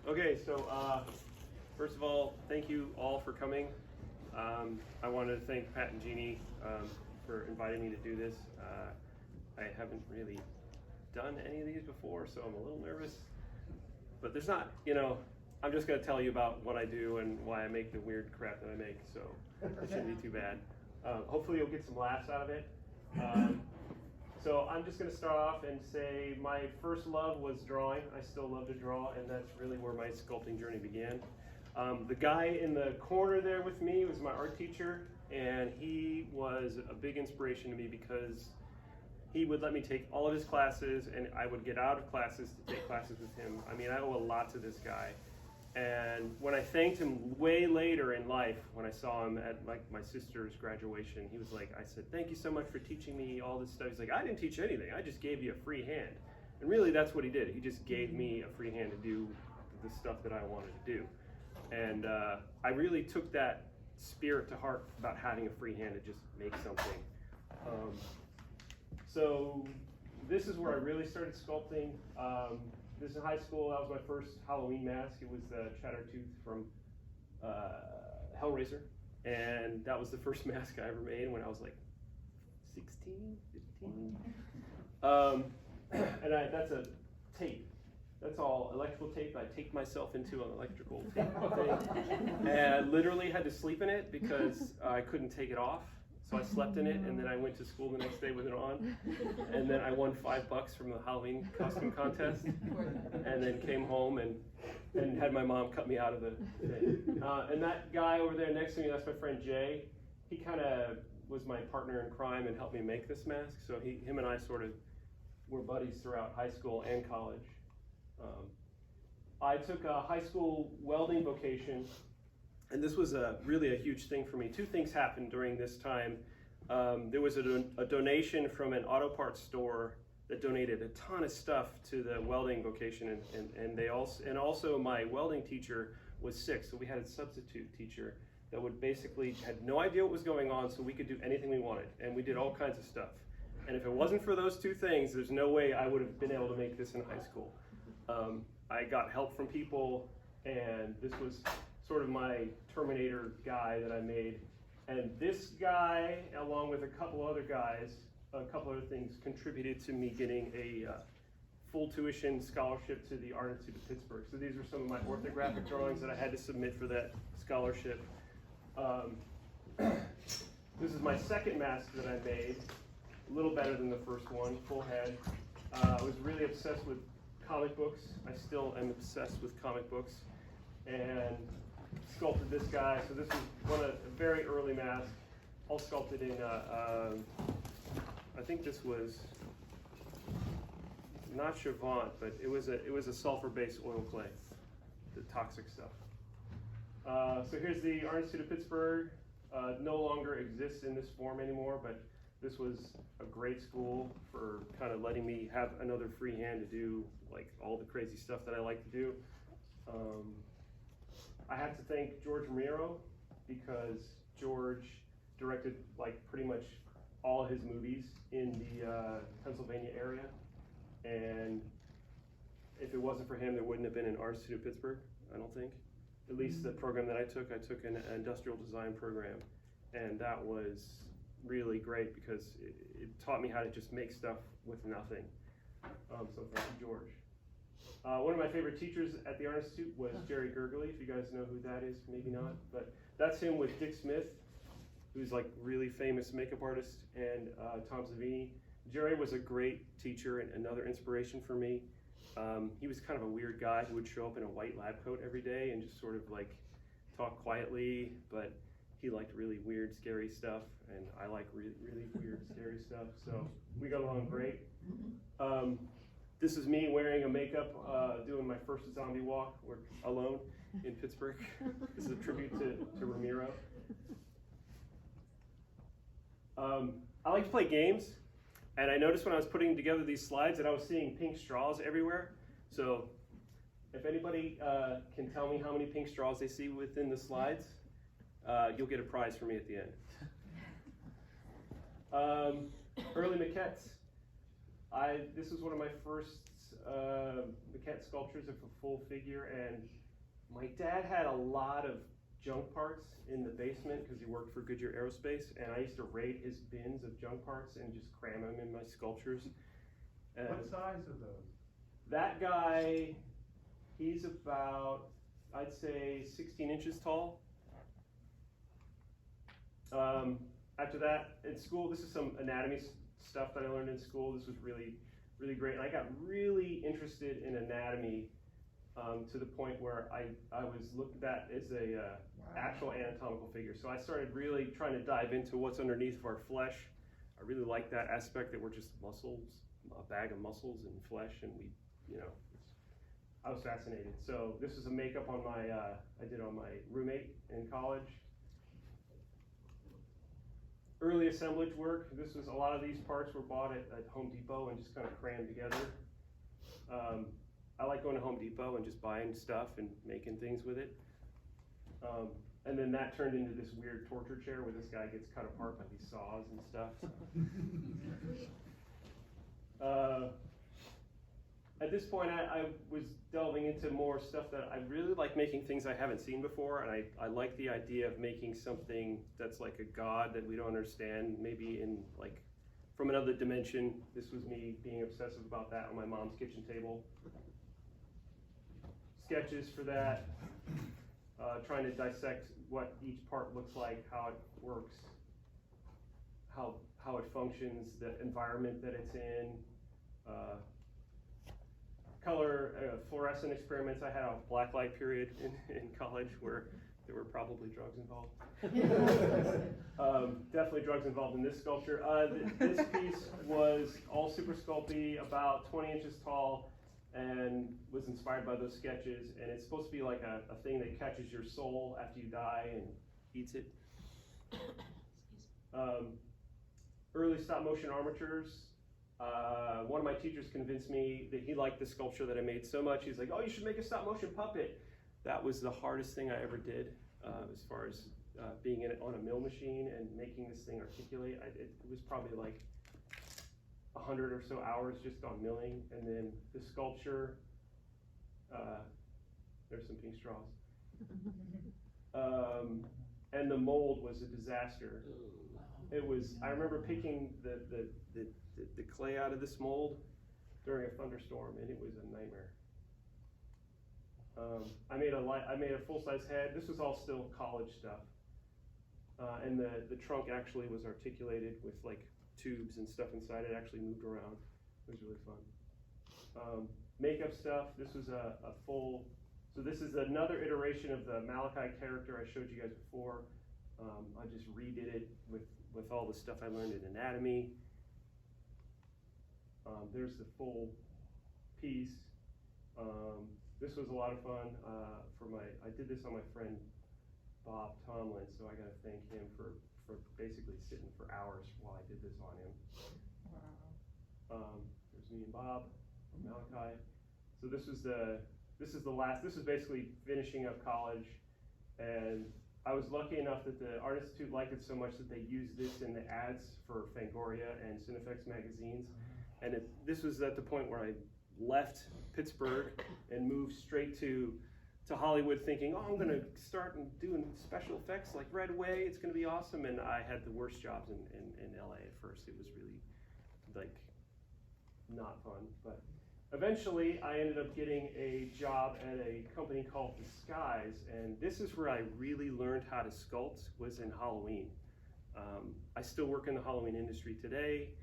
Okay, so first of all, thank you all for coming. I wanted to thank Pat and Jeannie for inviting me to do this. I haven't really done any of these before, so I'm a little nervous. But there's not, I'm just going to tell you about what I do and why I make the weird crap that I make, so it shouldn't be too bad. Hopefully you'll get some laughs out of it. So I'm just going to start off and say my first love was drawing. I still love to draw, and that's really where my sculpting journey began. The guy in the corner there with me was my art teacher, and he was a big inspiration to me because he would let me take all of his classes, and I would get out of classes to take classes with him. I mean, I owe a lot to this guy. And when I thanked him way later in life, when I saw him at my sister's graduation, he was like, I said, thank you so much for teaching me all this stuff. He's like, I didn't teach you anything. I just gave you a free hand. And really, that's what he did. He just gave me a free hand to do the stuff that I wanted to do. And I really took that spirit to heart about having a free hand to just make something. So this is where I really started sculpting. This is in high school. That was my first Halloween mask. It was the Chattertooth from Hellraiser. And that was the first mask I ever made when I was like 16, 15. And that's a tape. That's all electrical tape. I taped myself into an electrical tape thing. And I literally had to sleep in it because I couldn't take it off. So I slept in it, and then I went to school the next day with it on. And then I won $5 from the Halloween costume contest. And then came home and had my mom cut me out of the thing. And that guy over there next to me, that's my friend Jay. He kind of was my partner in crime and helped me make this mask. So him and I sort of were buddies throughout high school and college. I took a high school welding vocation, and this was really a huge thing for me. Two things happened during this time. There was a donation from an auto parts store that donated a ton of stuff to the welding vocation, and also my welding teacher was sick, so we had a substitute teacher that would basically had no idea what was going on, so we could do anything we wanted, and we did all kinds of stuff. And if it wasn't for those two things, there's no way I would have been able to make this in high school. I got help from people, and this was sort of my Terminator guy that I made. And this guy, along with a couple other guys, a couple other things, contributed to me getting a full tuition scholarship to the Art Institute of Pittsburgh. So these are some of my orthographic drawings that I had to submit for that scholarship. This is my second mask that I made, a little better than the first one, full head. I was really obsessed with comic books. I still am obsessed with comic books, and sculpted this guy. So this was a very early mask, all sculpted in, I think this was not Chavant, but it was a sulfur-based oil clay, the toxic stuff. So here's the Art Institute of Pittsburgh. No longer exists in this form anymore, but this was a great school for kind of letting me have another free hand to do like all the crazy stuff that I like to do. I have to thank George Romero because George directed like pretty much all his movies in the Pennsylvania area, and if it wasn't for him, there wouldn't have been an Art Institute of Pittsburgh, I don't think. At least the program that I took an industrial design program, and that was really great because it taught me how to just make stuff with nothing. So thank you, George. One of my favorite teachers at the Art Institute was Jerry Gergely, if you guys know who that is, maybe not, but that's him with Dick Smith, who's like really famous makeup artist, and Tom Savini. Jerry was a great teacher and another inspiration for me. He was kind of a weird guy who would show up in a white lab coat every day and just sort of like talk quietly, but he liked really weird, scary stuff, and I like really weird, scary stuff, so we got along great. This is me wearing a makeup, doing my first zombie walk alone in Pittsburgh. This is a tribute to Ramiro. I like to play games, and I noticed when I was putting together these slides that I was seeing pink straws everywhere. So if anybody can tell me how many pink straws they see within the slides, you'll get a prize for me at the end. Early maquettes. This was one of my first maquette sculptures of a full figure, and my dad had a lot of junk parts in the basement because he worked for Goodyear Aerospace, and I used to raid his bins of junk parts and just cram them in my sculptures. And what size are those? that guy, he's about, I'd say, 16 inches tall. After that, in school, this is some anatomy stuff that I learned in school. This was really, really great. And I got really interested in anatomy to the point where I was looked at as a actual anatomical figure. So I started really trying to dive into what's underneath of our flesh. I really liked that aspect that we're just muscles, a bag of muscles and flesh, and we, I was fascinated. So this is a makeup on my, I did on my roommate in college. Early assemblage work. This was, a lot of these parts were bought at Home Depot and just kind of crammed together. I like going to Home Depot and just buying stuff and making things with it. And then that turned into this weird torture chair where this guy gets cut apart by these saws and stuff. At this point, I was delving into more stuff that I really like, making things I haven't seen before, and I like the idea of making something that's like a god that we don't understand, maybe in like from another dimension. This was me being obsessive about that on my mom's kitchen table. Sketches for that, trying to dissect what each part looks like, how it works, how it functions, the environment that it's in. Color fluorescent experiments. I had a blacklight period in college where there were probably drugs involved. Definitely drugs involved in this sculpture. This piece was all super sculpty, about 20 inches tall, and was inspired by those sketches. And it's supposed to be like a thing that catches your soul after you die and eats it. Early stop motion armatures. One of my teachers convinced me that he liked the sculpture that I made so much. He's like, "Oh, you should make a stop motion puppet." That was the hardest thing I ever did, as far as being in it on a mill machine and making this thing articulate. It was probably like 100 or so hours just on milling. And then the sculpture, there's some pink straws. And the mold was a disaster. It was, I remember picking the clay out of this mold during a thunderstorm, and it was a nightmare. I made a full-size head. This was all still college stuff. And the trunk actually was articulated with like tubes and stuff inside. It actually moved around. It was really fun. Makeup stuff. This was a full, so this is another iteration of the Malachi character I showed you guys before. I just redid it with all the stuff I learned in anatomy. There's the full piece. This was a lot of fun. I did this on my friend Bob Tomlin, so I gotta thank him for basically sitting for hours while I did this on him. Wow. There's me and Bob, Malachi. So this is basically finishing up college, and I was lucky enough that the Art Institute liked it so much that they used this in the ads for Fangoria and Cinefex magazines. And this was at the point where I left Pittsburgh and moved straight to Hollywood, thinking, oh, I'm gonna start doing special effects like right away. It's gonna be awesome. And I had the worst jobs in LA at first. It was really like not fun. But eventually I ended up getting a job at a company called The Skies. And this is where I really learned how to sculpt, was in Halloween. I still work in the Halloween industry today.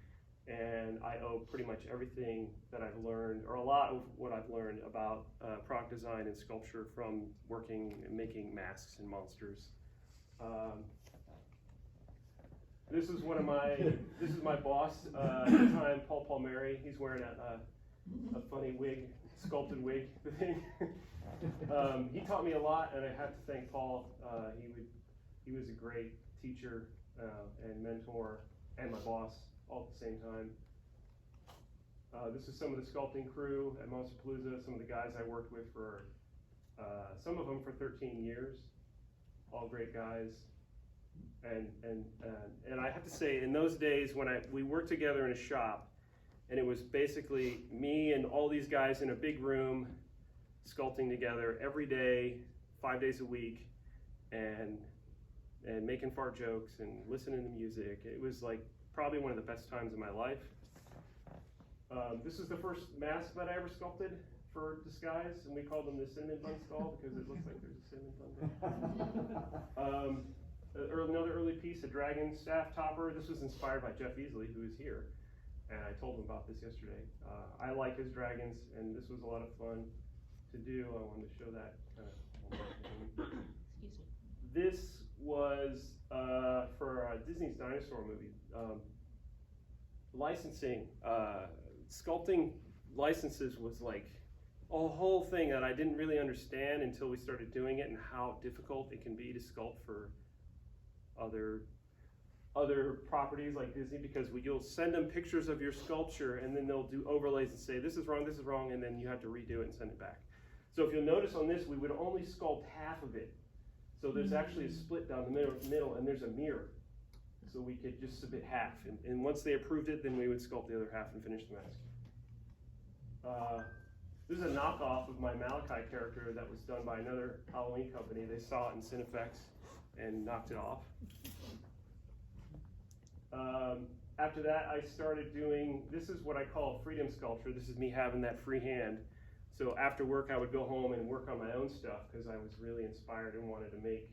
And I owe pretty much everything that I've learned, or a lot of what I've learned about product design and sculpture from working and making masks and monsters. This is my boss at the time, Paul Palmieri. He's wearing a funny wig, sculpted wig thing. He taught me a lot, and I have to thank Paul. He was a great teacher and mentor, and my boss all at the same time. This is some of the sculpting crew at Monsterpalooza, some of the guys I worked with for, some of them for 13 years, all great guys. And I have to say, in those days when we worked together in a shop, And it was basically me and all these guys in a big room sculpting together every day, 5 days a week, and making fart jokes and listening to music. It was like probably one of the best times of my life. This is the first mask that I ever sculpted for Disguise, and we called them the Cinnamon Bun Skull because it looks like there's a cinnamon bun there. Another early piece, a dragon staff topper. This was inspired by Jeff Easley, who is here, and I told him about this yesterday. I like his dragons, and this was a lot of fun to do. I wanted to show that kind of. Excuse me. This was for Disney's dinosaur movie. Licensing, sculpting licenses was like a whole thing that I didn't really understand until we started doing it, and how difficult it can be to sculpt for other properties like Disney, because you'll send them pictures of your sculpture and then they'll do overlays and say this is wrong, and then you have to redo it and send it back. So if you'll notice on this, we would only sculpt half of it. So there's actually a split down the middle, and there's a mirror. So we could just submit half, and once they approved it, then we would sculpt the other half and finish the mask. This is a knockoff of my Malachi character that was done by another Halloween company. They saw it in Cinefex and knocked it off. After that, I started doing, this is what I call freedom sculpture. This is me having that free hand. So after work, I would go home and work on my own stuff because I was really inspired and wanted to make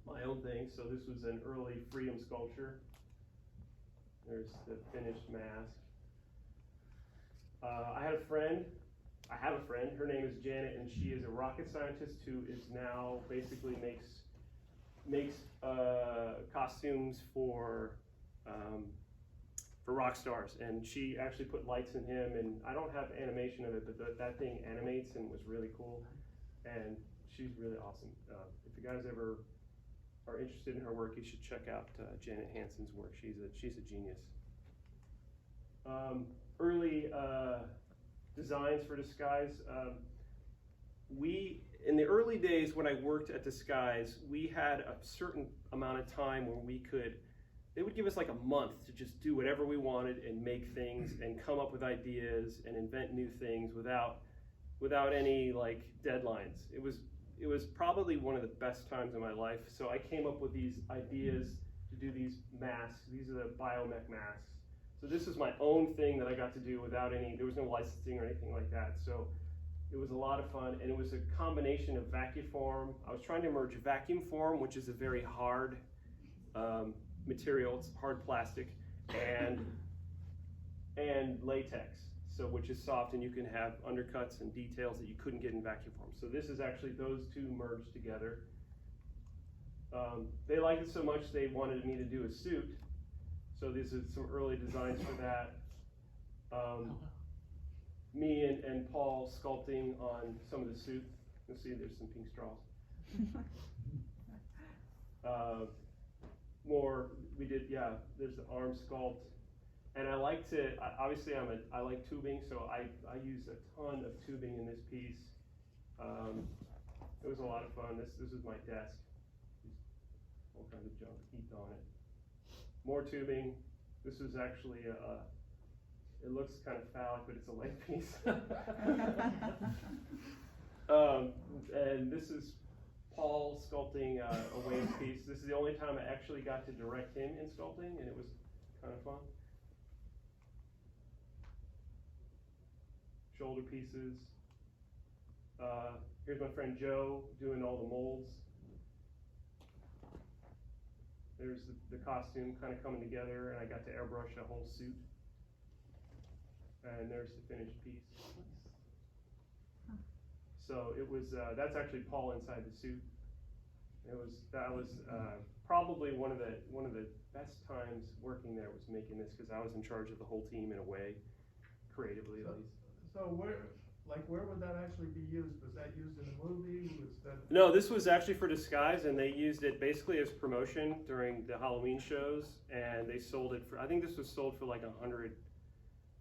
my own thing. So this was an early freedom sculpture. There's the finished mask. I have a friend, her name is Janet, and she is a rocket scientist who is now basically makes costumes for rock stars, and she actually put lights in him, and I don't have animation of it, but that thing animates and was really cool, and she's really awesome. If you guys ever are interested in her work, you should check out Janet Hansen's work. She's a genius. Early designs for Disguise. In the early days when I worked at Disguise, we had a certain amount of time where they would give us like a month to just do whatever we wanted and make things and come up with ideas and invent new things without any like deadlines. It was probably one of the best times in my life. So I came up with these ideas to do these masks. These are the biomech masks. So this is my own thing that I got to do there was no licensing or anything like that. So it was a lot of fun, and it was a combination of vacuum form. I was trying to merge vacuum form, which is a very hard material, it's hard plastic, and latex, so which is soft, and you can have undercuts and details that you couldn't get in vacuum form. So this is actually those two merged together. They liked it so much they wanted me to do a suit. So these are some early designs for that. Me and Paul sculpting on some of the suit. You'll see there's some pink straws. There's the arm sculpt. And I like to, obviously I like tubing, so I use a ton of tubing in this piece. It was a lot of fun. This is my desk. All kinds of junk heaped on it. More tubing. This is actually it looks kind of phallic, but it's a leg piece. And this is Paul sculpting a wave piece. This is the only time I actually got to direct him in sculpting, and it was kind of fun. Shoulder pieces. Here's my friend Joe doing all the molds. There's the costume kind of coming together, and I got to airbrush a whole suit. And there's the finished piece. So it was, that's actually Paul inside the suit. That was probably one of the best times working there was making this, because I was in charge of the whole team in a way, creatively at least. So where would that actually be used? Was that used in a movie? No, this was actually for Disguise, and they used it basically as promotion during the Halloween shows, and they sold it for, I think this was sold for like $100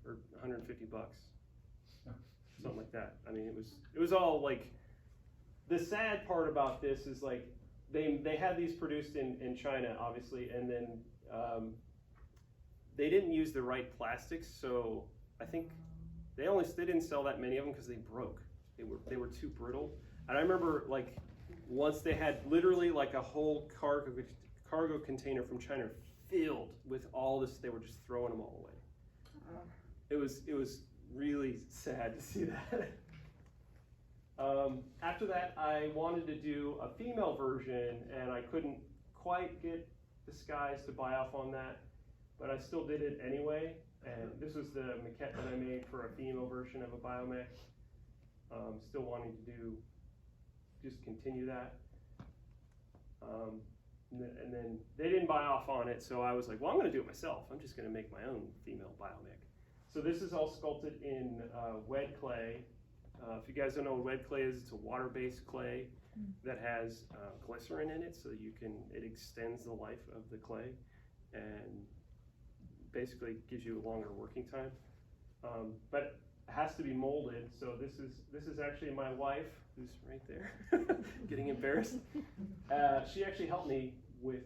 or $150, something like that. I mean, it was all like, the sad part about this is like, they had these produced in China, obviously, and then they didn't use the right plastics, so I think they didn't sell that many of them because they broke. They were too brittle. And I remember like once they had literally like a whole cargo container from China filled with all this, they were just throwing them all away. It was really sad to see that. After that, I wanted to do a female version, and I couldn't quite get the Skies to buy off on that, but I still did it anyway. And this was the maquette that I made for a female version of a biomech. Still wanting to just continue that. And then they didn't buy off on it, so I was like, well, I'm going to do it myself. I'm just going to make my own female biomech. So this is all sculpted in wet clay. If you guys don't know what wet clay is, it's a water-based clay that has glycerin in it, so it extends the life of the clay and basically gives you a longer working time. But it has to be molded. So this is actually my wife, who's right there, getting embarrassed. She actually helped me with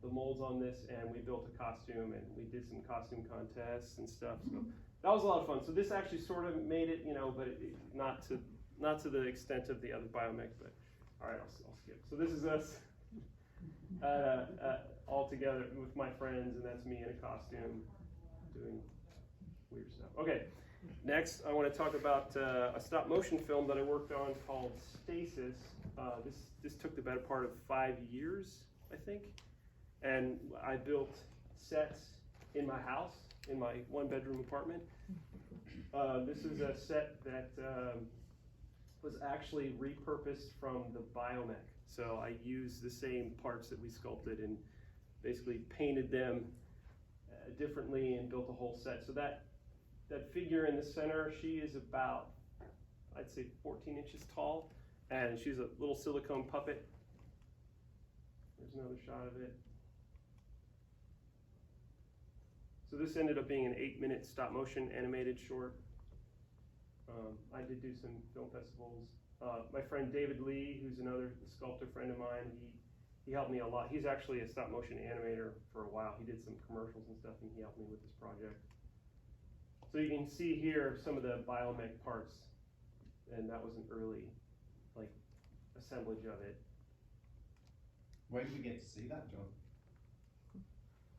the molds on this, and we built a costume, and we did some costume contests and stuff. So that was a lot of fun. So this actually sort of made it, but not to the extent of the other biomech. But all right, I'll skip. So this is us all together with my friends, and that's me in a costume doing weird stuff. Okay. Next, I want to talk about a stop motion film that I worked on called Stasis. This took the better part of 5 years, I think, and I built sets in my house, in my one-bedroom apartment. This is a set that was actually repurposed from the biomech. So I used the same parts that we sculpted and basically painted them differently and built a whole set. So that figure in the center, she is about, I'd say 14 inches tall, and she's a little silicone puppet. There's another shot of it. So this ended up being an 8-minute stop motion animated short. I did do some film festivals. My friend David Lee, who's another sculptor friend of mine, he helped me a lot. He's actually a stop motion animator for a while. He did some commercials and stuff, and he helped me with this project. So you can see here some of the biomech parts, and that was an early assemblage of it. Where do we get to see that, John?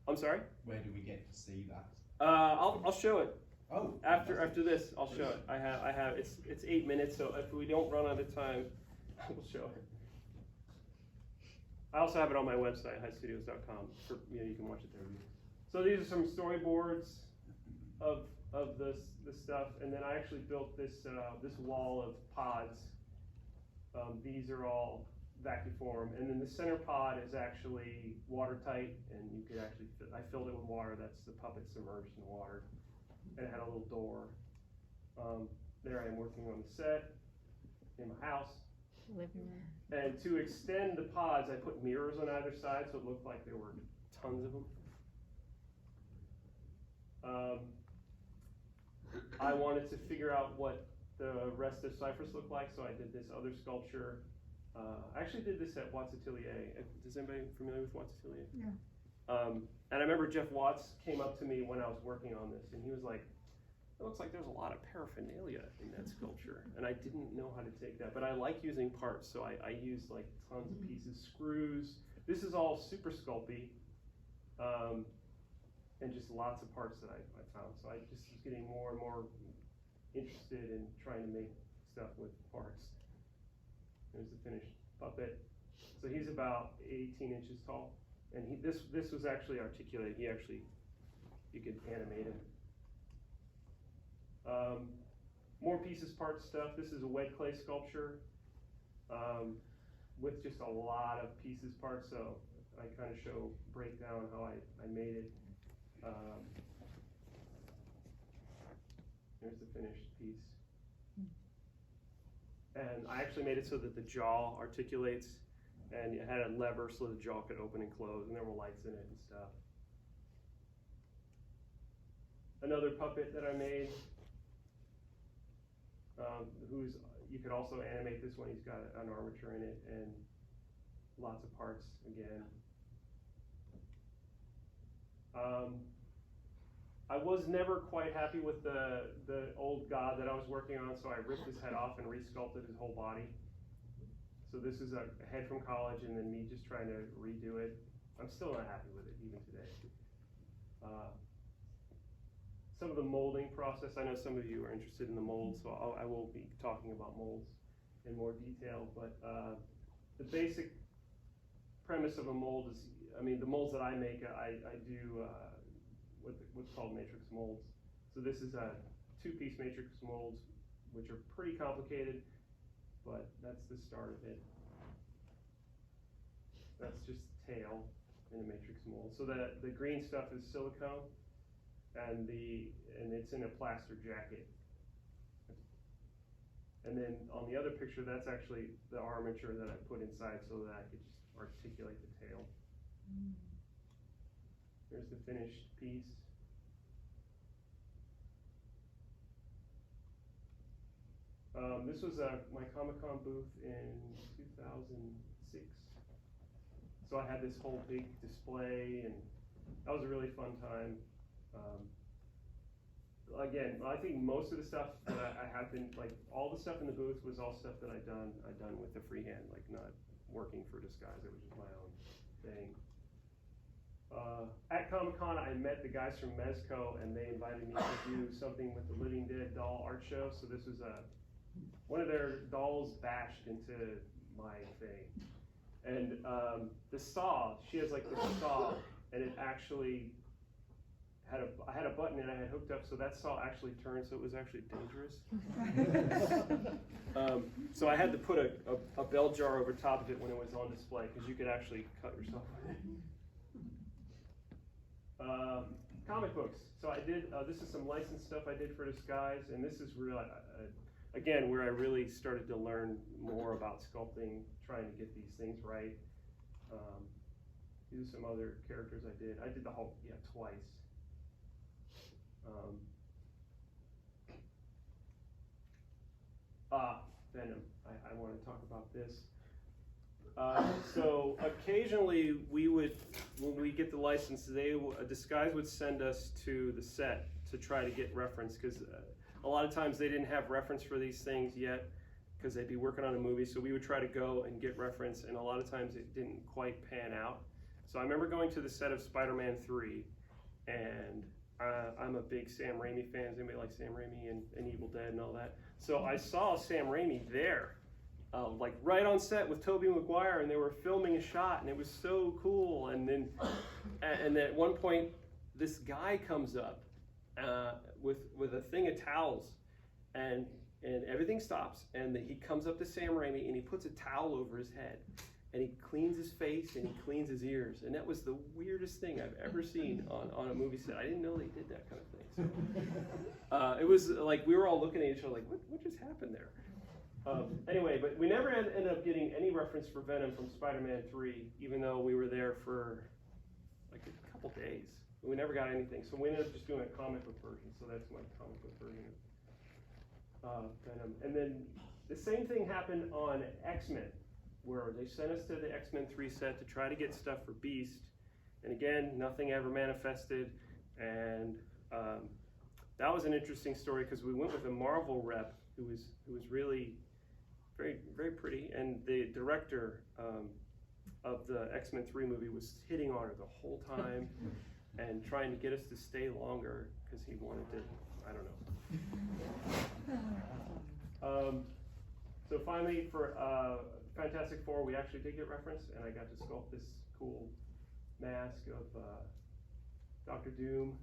I'm sorry? Where do we get to see that? I'll show it. Oh, After this, I'll show it. I have it's 8 minutes, so if we don't run out of time, I will show it. I also have it on my website, HiteStudios.com. You can watch it there. So these are some storyboards of the stuff, and then I actually built this wall of pods. These are all vacuform, and then the center pod is actually watertight, and you could actually I filled it with water. That's the puppet submerged in water, and it had a little door. There I am working on the set in my house. Living room. And to extend the pods, I put mirrors on either side, so it looked like there were tons of them. I wanted to figure out what the rest of Cypress looked like, so I did this other sculpture. I actually did this at Watts Atelier. Is anybody familiar with Watts Atelier? Yeah. And I remember Jeff Watts came up to me when I was working on this, and he was like, it looks like there's a lot of paraphernalia in that sculpture. And I didn't know how to take that, but I like using parts, so I used like tons of pieces, screws. This is all super sculpty, and just lots of parts that I found. So I just was getting more and more interested in trying to make stuff with parts. There's the finished puppet. So he's about 18 inches tall, and this was actually articulated. You could animate him. More pieces, parts, stuff. This is a wet clay sculpture with just a lot of pieces, parts. So I kind of break down how I made it. Here's the finished piece. And I actually made it so that the jaw articulates, and it had a lever so the jaw could open and close, and there were lights in it and stuff. Another puppet that I made, you could also animate this one. He's got an armature in it and lots of parts again. I was never quite happy with the old god that I was working on, so I ripped his head off and resculpted his whole body. So this is a head from college, and then me just trying to redo it. I'm still not happy with it even today. Some of the molding process, I know some of you are interested in the molds, so I will be talking about molds in more detail, but the basic premise of a mold is, I mean, the molds that I make, I do what's called matrix molds. So this is a two-piece matrix molds, which are pretty complicated, but that's the start of it. That's just tail in a matrix mold. So the green stuff is silicone, and it's in a plaster jacket. And then on the other picture, that's actually the armature that I put inside so that I could just articulate the tail. There's the finished piece. This was my Comic-Con booth in 2006. So I had this whole big display, and that was a really fun time. Again, I think most of the stuff that I have been, like, all the stuff in the booth was all stuff that I'd done with the freehand, like not working for Disguise. It was just my own thing. At Comic-Con, I met the guys from Mezco, and they invited me to do something with the Living Dead doll art show. So this was one of their dolls bashed into my thing. And the saw, she has like this saw, and it actually I had a button and I had hooked up, so that saw actually turned, so it was actually dangerous. So I had to put a bell jar over top of it when it was on display, because you could actually cut yourself with it. Comic books. So I did, this is some licensed stuff I did for Disguise, and this is real, again, where I really started to learn more about sculpting, trying to get these things right. These are some other characters I did. I did the whole, twice. Venom. I want to talk about this. So occasionally when we get the license, Disguise would send us to the set to try to get reference, because a lot of times they didn't have reference for these things yet, because they'd be working on a movie. So we would try to go and get reference, and a lot of times it didn't quite pan out. So I remember going to the set of Spider-Man 3, and I'm a big Sam Raimi fan. Does anybody like Sam Raimi and Evil Dead and all that? So I saw Sam Raimi there, like right on set with Tobey Maguire, and they were filming a shot, and it was so cool. And then at one point, this guy comes up with a thing of towels, and everything stops, and he comes up to Sam Raimi, and he puts a towel over his head, and he cleans his face, and he cleans his ears, and that was the weirdest thing I've ever seen on a movie set. I didn't know they did that kind of thing. So, it was like we were all looking at each other like, what just happened there? Anyway, but we never ended up getting any reference for Venom from Spider-Man 3, even though we were there for like a couple days. We never got anything, so we ended up just doing a comic book version. So that's my comic book version of Venom. And then the same thing happened on X-Men, where they sent us to the X-Men 3 set to try to get stuff for Beast, and again, nothing ever manifested. And that was an interesting story, because we went with a Marvel rep who was really very, very pretty, and the director of the X-Men 3 movie was hitting on her the whole time and trying to get us to stay longer because he wanted to, I don't know. So finally, for Fantastic Four, we actually did get reference, and I got to sculpt this cool mask of Dr. Doom.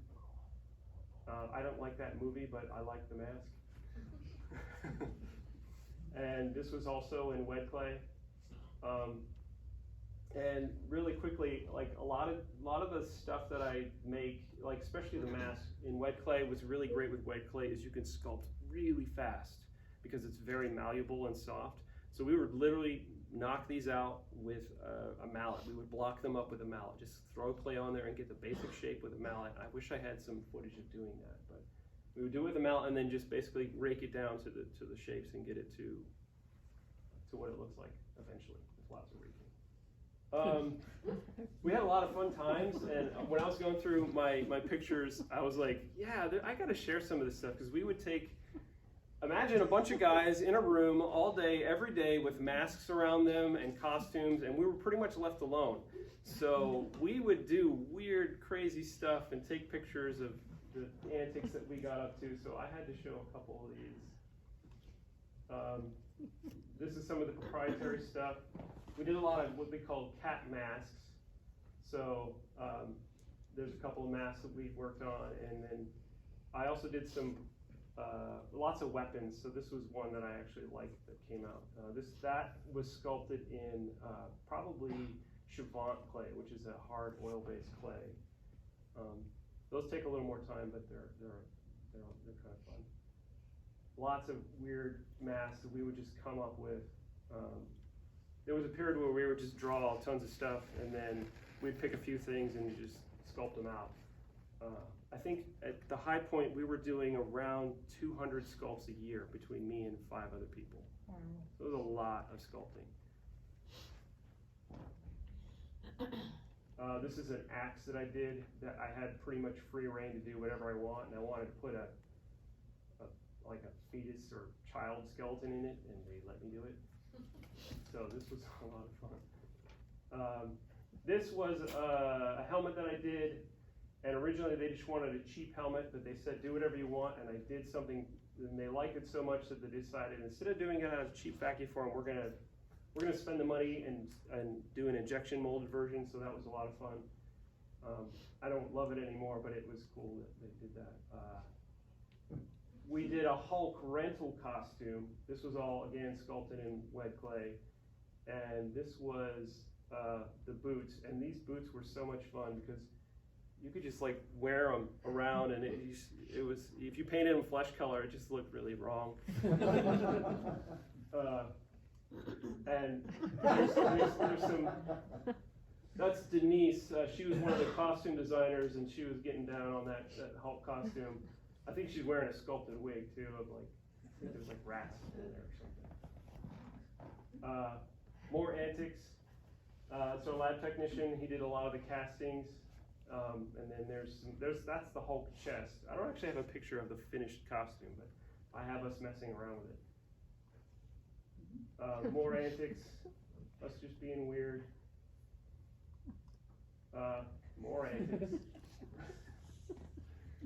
I don't like that movie, but I like the mask. And this was also in wet clay. And really quickly, like a lot of the stuff that I make, like especially the mask in wet clay, was really great with wet clay is you can sculpt really fast because it's very malleable and soft. So we would literally knock these out with a mallet. We would block them up with a mallet. Just throw clay on there and get the basic shape with a mallet. I wish I had some footage of doing that, but we would do it with a mallet and then just basically rake it down to the shapes and get it to what it looks like eventually with lots of raking. We had a lot of fun times, and when I was going through my pictures, I was like, yeah, I got to share some of this stuff, because we would imagine a bunch of guys in a room all day, every day, with masks around them and costumes, and we were pretty much left alone. So we would do weird, crazy stuff and take pictures of the antics that we got up to, so I had to show a couple of these. This is some of the proprietary stuff. We did a lot of what we call cat masks. So there's a couple of masks that we worked on, and then I also did some lots of weapons. So this was one that I actually liked that came out. That was sculpted in probably Chivant clay, which is a hard oil-based clay. Those take a little more time, but they're kind of fun. Lots of weird masks that we would just come up with. There was a period where we would just draw tons of stuff, and then we'd pick a few things and just sculpt them out. I think at the high point we were doing around 200 sculpts a year between me and 5 other people. Wow. So it was a lot of sculpting. This is an axe that I did that I had pretty much free reign to do whatever I want, and I wanted to put like a fetus or child skeleton in it, and they let me do it. So this was a lot of fun. This was a helmet that I did, and originally they just wanted a cheap helmet, but they said do whatever you want, and I did something, and they liked it so much that they decided instead of doing it as a cheap factory form, we're gonna spend the money and do an injection molded version. So that was a lot of fun. I don't love it anymore, but it was cool that they did that. We did a Hulk rental costume. This was all, again, sculpted in wet clay. And this was the boots. And these boots were so much fun because you could just like wear them around, and it was, if you painted them flesh color, it just looked really wrong. And there's some, that's Denise. She was one of the costume designers, and she was getting down on that Hulk costume. I think she's wearing a sculpted wig too, of like, I think there's like rats in there or something. More antics. So lab technician, he did a lot of the castings. And then that's the Hulk chest. I don't actually have a picture of the finished costume, but I have us messing around with it. More antics, us just being weird. More antics.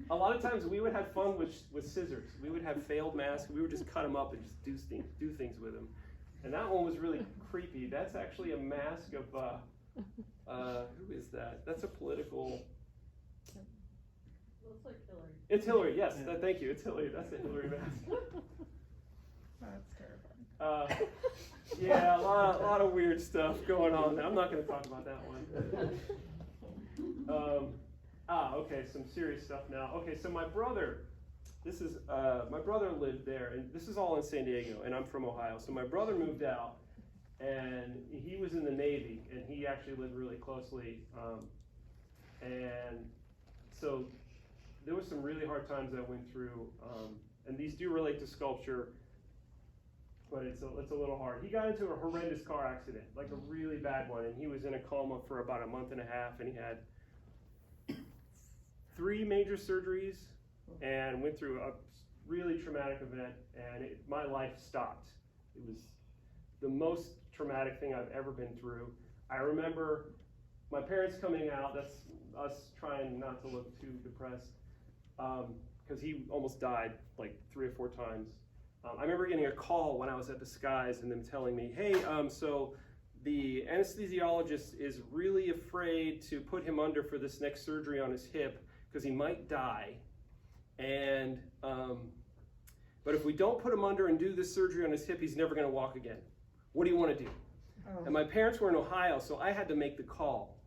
A lot of times we would have fun with scissors. We would have failed masks. We would just cut them up and just do things with them. And that one was really creepy. That's actually a mask of, who is that? That's a political. Looks like Hillary. It's Hillary, yes. Yeah. Thank you. It's Hillary. That's a Hillary mask. That's terrifying. Yeah, a lot of weird stuff going on there. I'm not going to talk about that one. Okay, some serious stuff now. Okay, so my brother, my brother lived there, and this is all in San Diego, and I'm from Ohio. So my brother moved out, and he was in the Navy, and he actually lived really closely. And so there was some really hard times I went through, and these do relate to sculpture, but it's a little hard. He got into a horrendous car accident, like a really bad one, and he was in a coma for about a month and a half, and he had 3 major surgeries and went through a really traumatic event, and my life stopped. It was the most traumatic thing I've ever been through. I remember my parents coming out. That's us trying not to look too depressed, because he almost died like 3 or 4 times. I remember getting a call when I was at the Skies and them telling me, hey, so the anesthesiologist is really afraid to put him under for this next surgery on his hip because he might die. And but if we don't put him under and do this surgery on his hip, he's never going to walk again. What do you want to do? Oh. And my parents were in Ohio, so I had to make the call.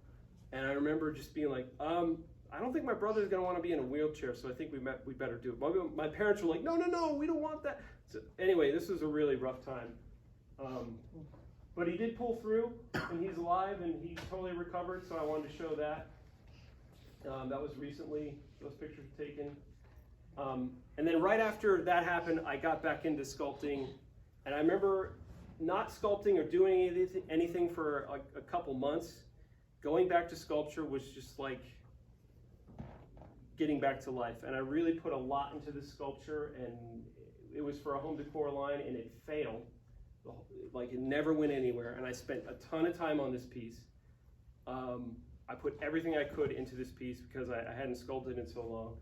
And I remember just being like, I don't think my brother's going to want to be in a wheelchair, so I think we better do it. My parents were like, no, we don't want that. So anyway, this was a really rough time. But he did pull through, and he's alive, and he's totally recovered, so I wanted to show that. That was recently, those pictures were taken. And then right after that happened, I got back into sculpting, and I remember not sculpting or doing anything for a couple months, going back to sculpture was just like getting back to life. And I really put a lot into this sculpture, and it was for a home decor line, and it failed. Like, it never went anywhere, and I spent a ton of time on this piece. I put everything I could into this piece because I hadn't sculpted in so long.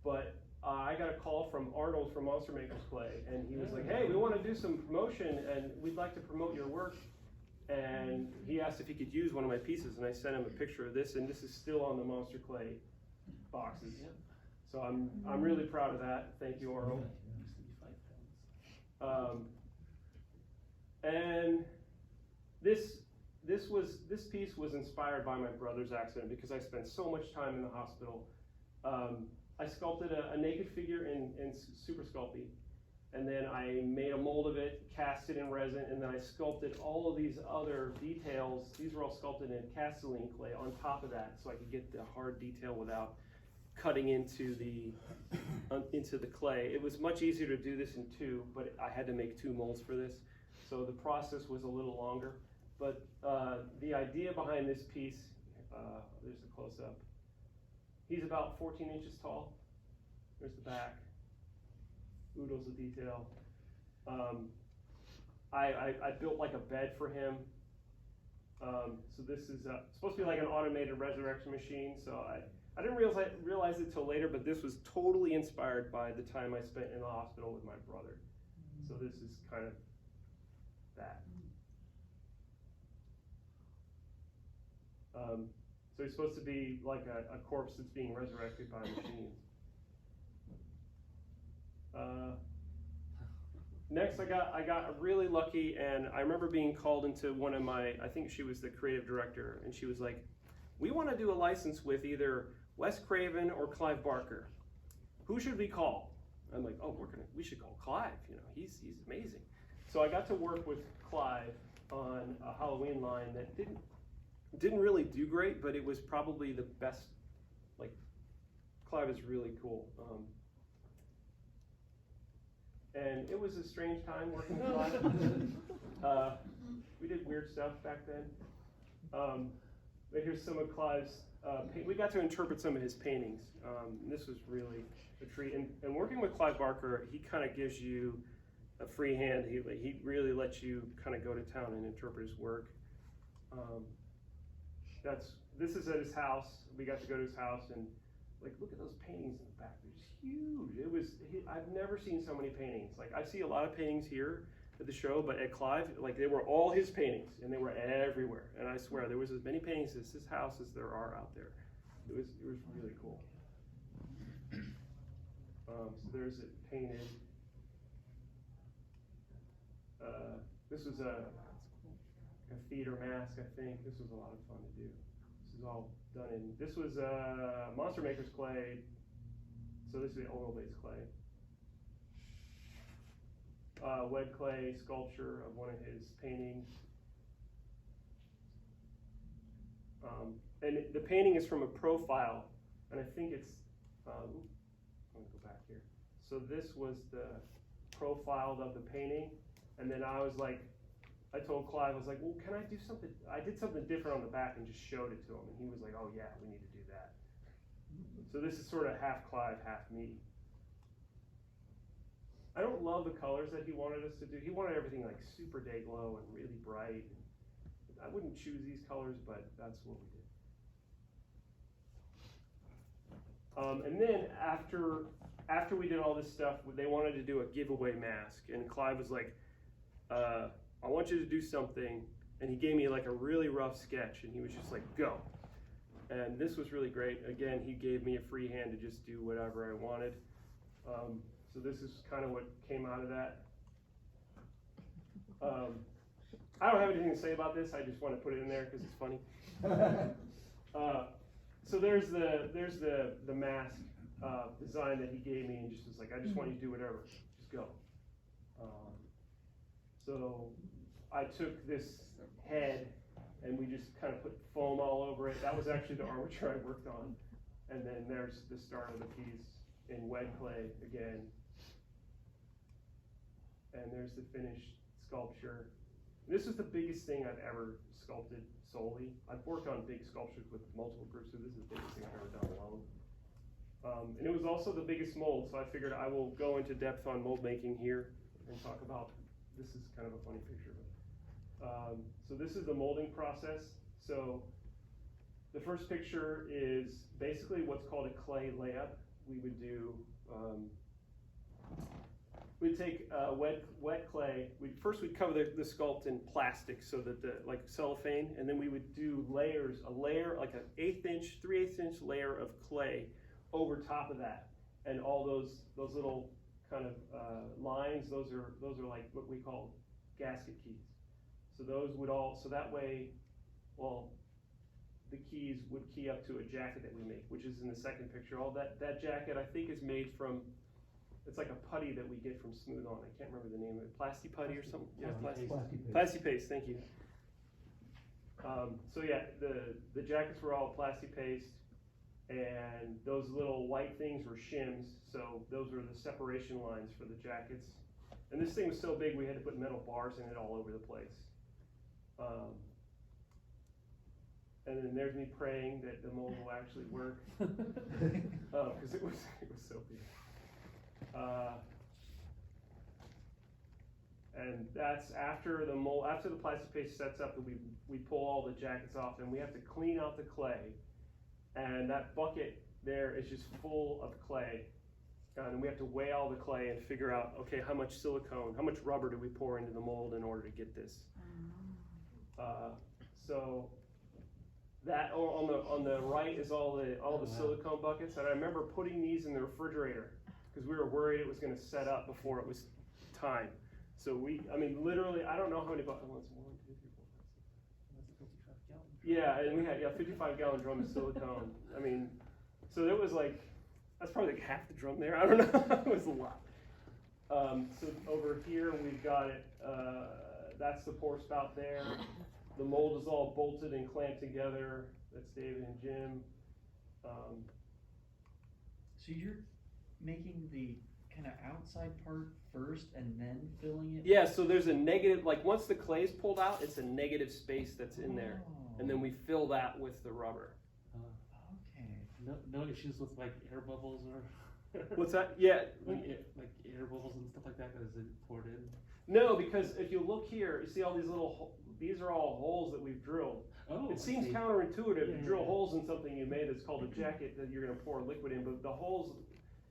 But I got a call from Arnold from Monster Makers Clay, and he was like, hey, we want to do some promotion, and we'd like to promote your work. And he asked if he could use one of my pieces, and I sent him a picture of this, and this is still on the Monster Clay boxes. So I'm really proud of that. Thank you, Arnold. And this piece was inspired by my brother's accident because I spent so much time in the hospital. I sculpted a naked figure in Super Sculpting, and then I made a mold of it, cast it in resin, and then I sculpted all of these other details. These were all sculpted in castelline clay on top of that, so I could get the hard detail without cutting into the clay. It was much easier to do this in two, but I had to make two molds for this, so the process was a little longer. But the idea behind this piece, there's the close-up. He's about 14 inches tall. There's the back. Oodles of detail. I built like a bed for him. So this is supposed to be like an automated resurrection machine. So I didn't realize it till later, but this was totally inspired by the time I spent in the hospital with my brother. So this is kind of that. So he's supposed to be like a corpse that's being resurrected by machines. Next, I got really lucky, and I remember being called into one of my, I think she was the creative director, and she was like, we want to do a license with either Wes Craven or Clive Barker. Who should we call? I'm like, oh, we should call Clive, he's amazing. So I got to work with Clive on a Halloween line that didn't really do great, but it was probably the best. Like, Clive is really cool. And it was a strange time working with Clive. We did weird stuff back then. But here's some of Clive's, we got to interpret some of his paintings. This was really a treat. And working with Clive Barker, he kind of gives you a free hand. He really lets you kind of go to town and interpret his work. This is at his house. We got to go to his house, and like, look at those paintings in the back. They're just huge. I've never seen so many paintings. Like, I see a lot of paintings here at the show, but at Clive, like, they were all his paintings, and they were everywhere. And I swear, there was as many paintings at his house as there are out there. It was really cool. So there's it painted. This was a theater mask, I think. This was a lot of fun to do. This is all done in, this was Monster Makers Clay. So this is the oil-based clay. Wet clay sculpture of one of his paintings. And the painting is from a profile, and I think it's, I'm gonna go back here. So this was the profile of the painting, and then I was like, I told Clive, I was like, well, can I do something? I did something different on the back and just showed it to him, and he was like, oh yeah, we need to do that. So this is sort of half Clive, half me. I don't love the colors that he wanted us to do. He wanted everything like super day glow and really bright. I wouldn't choose these colors, but that's what we did. And then after we did all this stuff, they wanted to do a giveaway mask, and Clive was like, I want you to do something, and he gave me like a really rough sketch, and he was just like, go. And this was really great. Again, he gave me a free hand to just do whatever I wanted. So this is kind of what came out of that. I don't have anything to say about this. I just want to put it in there because it's funny. So there's the mask design that he gave me, and just was like, I just want you to do whatever. Just go. So I took this head, and we just kind of put foam all over it. That was actually the armature I worked on. And then there's the start of the piece in wet clay again. And there's the finished sculpture. This is the biggest thing I've ever sculpted solely. I've worked on big sculptures with multiple groups, so this is the biggest thing I've ever done alone. And it was also the biggest mold, so I figured I will go into depth on mold making here and talk about, this is kind of a funny picture. But, so this is the molding process. So the first picture is basically what's called a clay layup. We would do, we'd take wet clay. We'd cover the sculpt in plastic, so that like cellophane, and then we would do layers, a layer like an 3/8 inch layer of clay over top of that, and all those little kind of lines. Those are like what we call gasket keys. So those would all, so that way, well, the keys would key up to a jacket that we make, which is in the second picture. All that jacket I think is made from, it's like a putty that we get from Smooth On. I can't remember the name of it. Plasti putty or something? Yeah, Plasti paste, thank you. So yeah, the jackets were all plasti paste, and those little white things were shims, so those were the separation lines for the jackets. And this thing was so big we had to put metal bars in it all over the place. And then there's me praying that the mold will actually work, because it was so big. And that's after the mold, after the plastic paste sets up, we pull all the jackets off, and we have to clean out the clay. And that bucket there is just full of clay. And we have to weigh all the clay and figure out, okay, how much silicone, how much rubber do we pour into the mold in order to get this? So that on the right is all the silicone buckets, and I remember putting these in the refrigerator because we were worried it was going to set up before it was time. So literally, I don't know how many buckets. 1, 2, 3, 4, 5, 6. Yeah, and we had 55-gallon drum of silicone. So there was like, that's probably like half the drum there. I don't know. It was a lot. So over here we've got it. That's the pour spout there. The mold is all bolted and clamped together. That's David and Jim. So you're making the kind of outside part first and then filling it? Yeah, so there's a negative, like once the clay is pulled out, it's a negative space that's in there. And then we fill that with the rubber. Okay. No issues with like air bubbles or What's that? Yeah. like air bubbles and stuff like that that is poured in? No, because if you look here, you see all these little, these are all holes that we've drilled. Oh, It seems counterintuitive to drill holes in something you made that's called a jacket that you're going to pour liquid in, but the holes,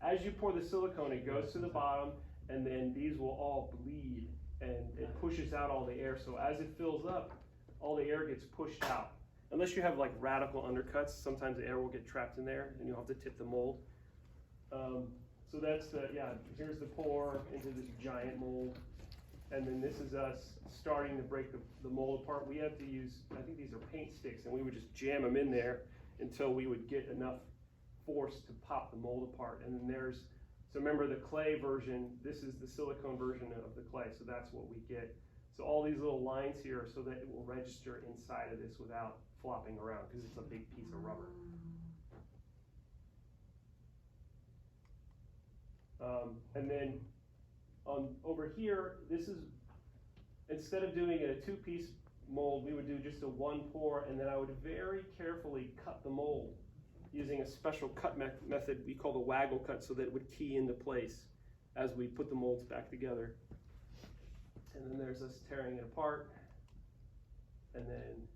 as you pour the silicone, it goes to the bottom, and then these will all bleed, and it pushes out all the air. So as it fills up, all the air gets pushed out. Unless you have like radical undercuts, sometimes the air will get trapped in there, and you'll have to tip the mold. So that's here's the pour into this giant mold. And then this is us starting to break the mold apart. We have to use, I think these are paint sticks, and we would just jam them in there until we would get enough force to pop the mold apart. And then so remember the clay version, this is the silicone version of the clay, so that's what we get. So all these little lines here are so that it will register inside of this without flopping around, because it's a big piece of rubber. And then over here, this is, instead of doing it a 2-piece mold, we would do just a 1 pour, and then I would very carefully cut the mold using a special cut method we call the waggle cut, so that it would key into place as we put the molds back together. And then there's us tearing it apart. And then,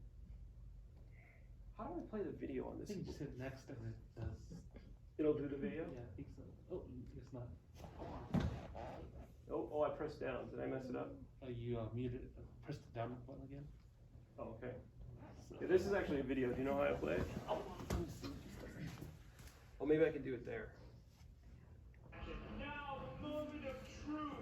how do I play the video on I this? think you said next and it does. It'll do the video? Yeah, I think so. Oh, it's not. Oh, I pressed down. Did I mess it up? You muted, press the down button again. Oh, okay. Yeah, this is actually a video. Do you know how I play it? Oh, maybe I can do it there. Now, the moment of truth.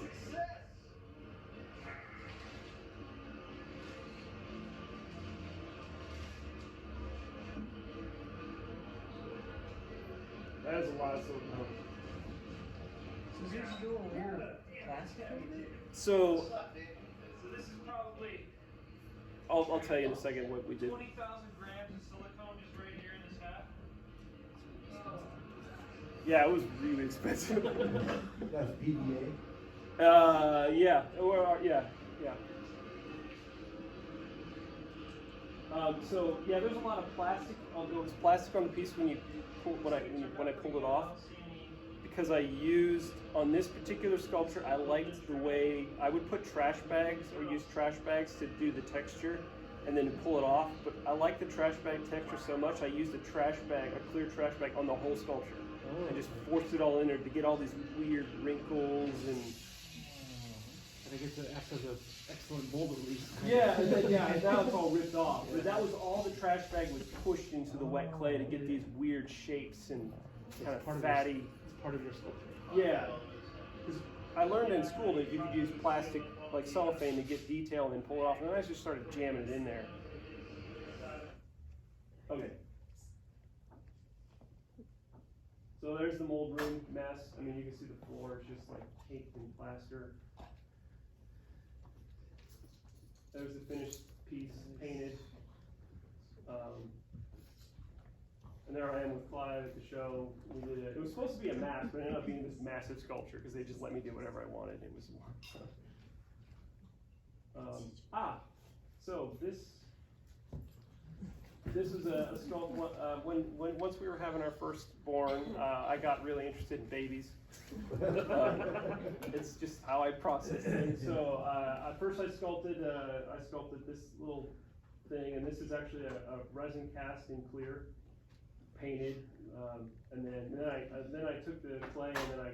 Success. That is a lot of silicone. So is there still a layer of plastic over it? So this is probably, I'll tell you in a second what we did. 20,000 grams of silicone just right here in this hat. Yeah, it was really expensive. That's PDA. Yeah, or, yeah. So yeah, there's a lot of plastic. There was plastic on the piece when I pulled it off, because I used on this particular sculpture. I liked the way I would put trash bags or use trash bags to do the texture, and then pull it off. But I like the trash bag texture so much, I used a clear trash bag on the whole sculpture. I just forced it all in there to get all these weird wrinkles and. I think it's after the excellent mold release. Yeah, and then, now it's all ripped off. But that was all the trash bag was pushed into the wet clay to get these weird shapes and kind of fatty. It's part of your sculpture. Yeah, because I learned in school that you could use plastic like cellophane to get detail and then pull it off, and then I just started jamming it in there. Okay. So there's the mold room mess. I mean, you can see the floor is just like caked in plaster. There's the finished piece, painted. And there I am with Clyde at the show. It was supposed to be a mask, but it ended up being this massive sculpture because they just let me do whatever I wanted. It was so this is a sculpture. Once we were having our firstborn, I got really interested in babies. It's just how I process things. So at first I sculpted this little thing, and this is actually a resin cast in clear, painted, and then I took the clay and then I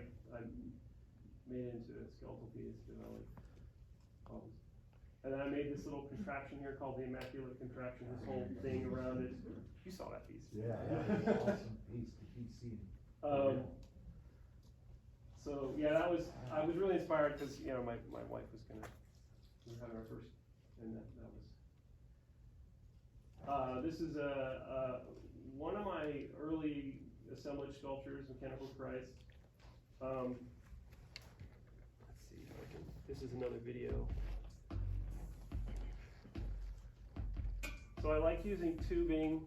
made it into a skeletal piece. And then I made this little contraption here called the Immaculate Contraption. This whole thing around it. You saw that piece. Yeah, awesome piece to keep seeing. So yeah, I was really inspired because my wife we were having our first, and that was. This is one of my early assemblage sculptures, Mechanical Christ. Let's see if I can. This is another video. So I like using tubing,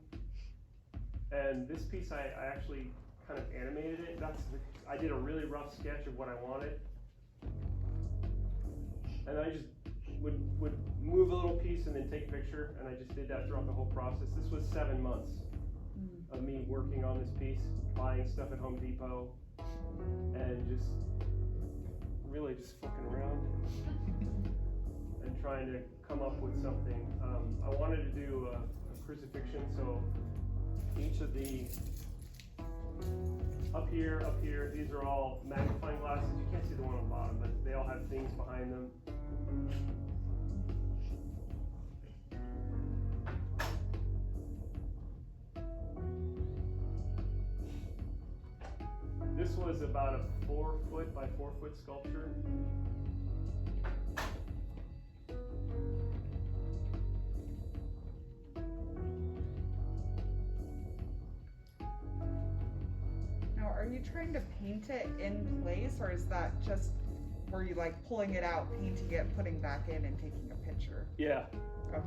and this piece I actually kind of animated it. I did a really rough sketch of what I wanted, and I just would move a little piece and then take a picture, and I just did that throughout the whole process. This was 7 months of me working on this piece, buying stuff at Home Depot, and just really just fucking around and trying to come up with something. I wanted to do a crucifixion, so each of the up here, these are all magnifying glasses. You can't see the one on the bottom, but they all have things behind them. This was about a 4 foot by 4 foot sculpture. Are you trying to paint it in place, or is that just were you like pulling it out, painting it, putting back in, and taking a picture? Yeah. Okay.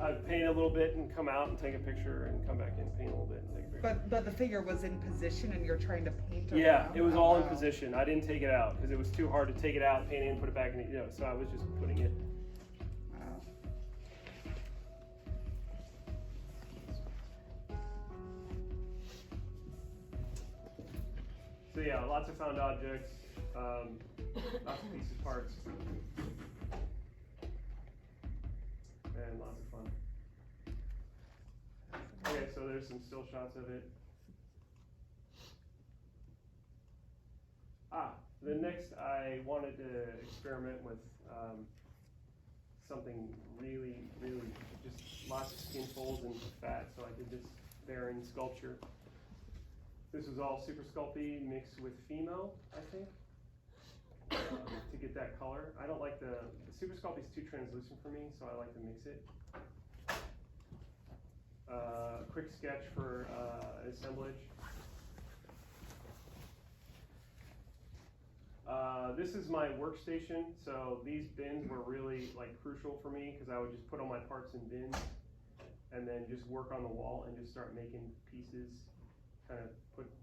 I'd paint a little bit and come out and take a picture and come back in, paint a little bit and take a picture. But the figure was in position and you're trying to paint it. Yeah, it was all in position. I didn't take it out because it was too hard to take it out, paint it, and put it back in. So I was just putting it. Wow. So yeah, lots of found objects, lots of pieces, parts, and lots of fun. Okay, so there's some still shots of it. The next I wanted to experiment with something really, just lots of skin folds and fat, so I did this bearing sculpture. This was all Super Sculpty mixed with Fimo, I think, to get that color. I don't like the Super Sculpty is too translucent for me, so I like to mix it. Quick sketch for assemblage. This is my workstation, so these bins were really crucial for me because I would just put all my parts in bins and then just work on the wall and just start making pieces kind of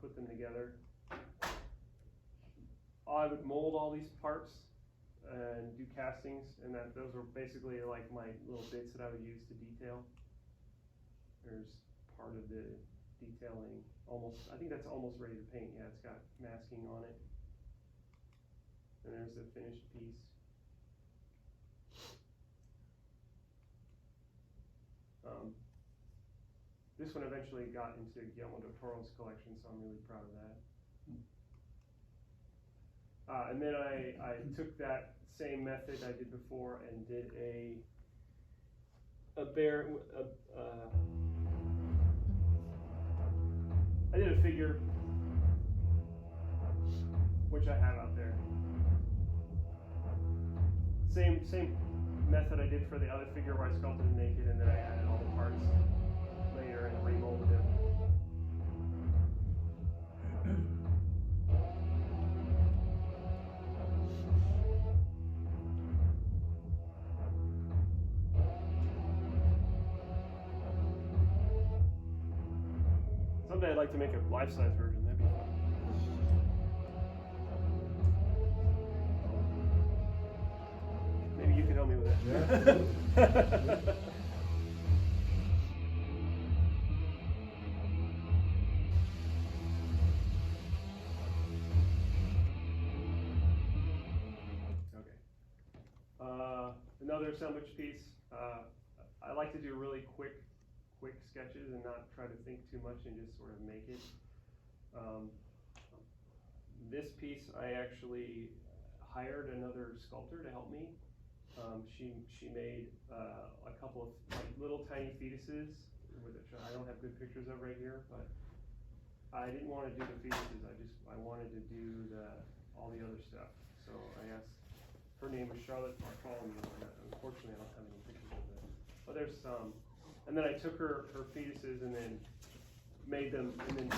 put them together. I would mold all these parts and do castings, and those were basically like my little bits that I would use to detail. There's part of the detailing, I think that's almost ready to paint. Yeah, it's got masking on it. And there's the finished piece. This one eventually got into Guillermo del Toro's collection, so I'm really proud of that. And then I took that same method I did before and did I did a figure, which I have out there. Same method I did for the other figure where I sculpted him naked and then I added all the parts later and remolded him. Someday I'd like to make a life-size version. That'd be fun. Maybe you can help me with that. Okay. Another assemblage piece. I like to do really quick sketches and not try to think too much and just sort of make it. This piece I actually hired another sculptor to help me. She made a couple of like little tiny fetuses, which I don't have good pictures of right here, but I didn't want to do the fetuses. I wanted to do all the other stuff. So I asked. Her name was Charlotte Bartholomew. Unfortunately, I don't have any pictures of it, but there's some. And then I took her fetuses and then made them, and then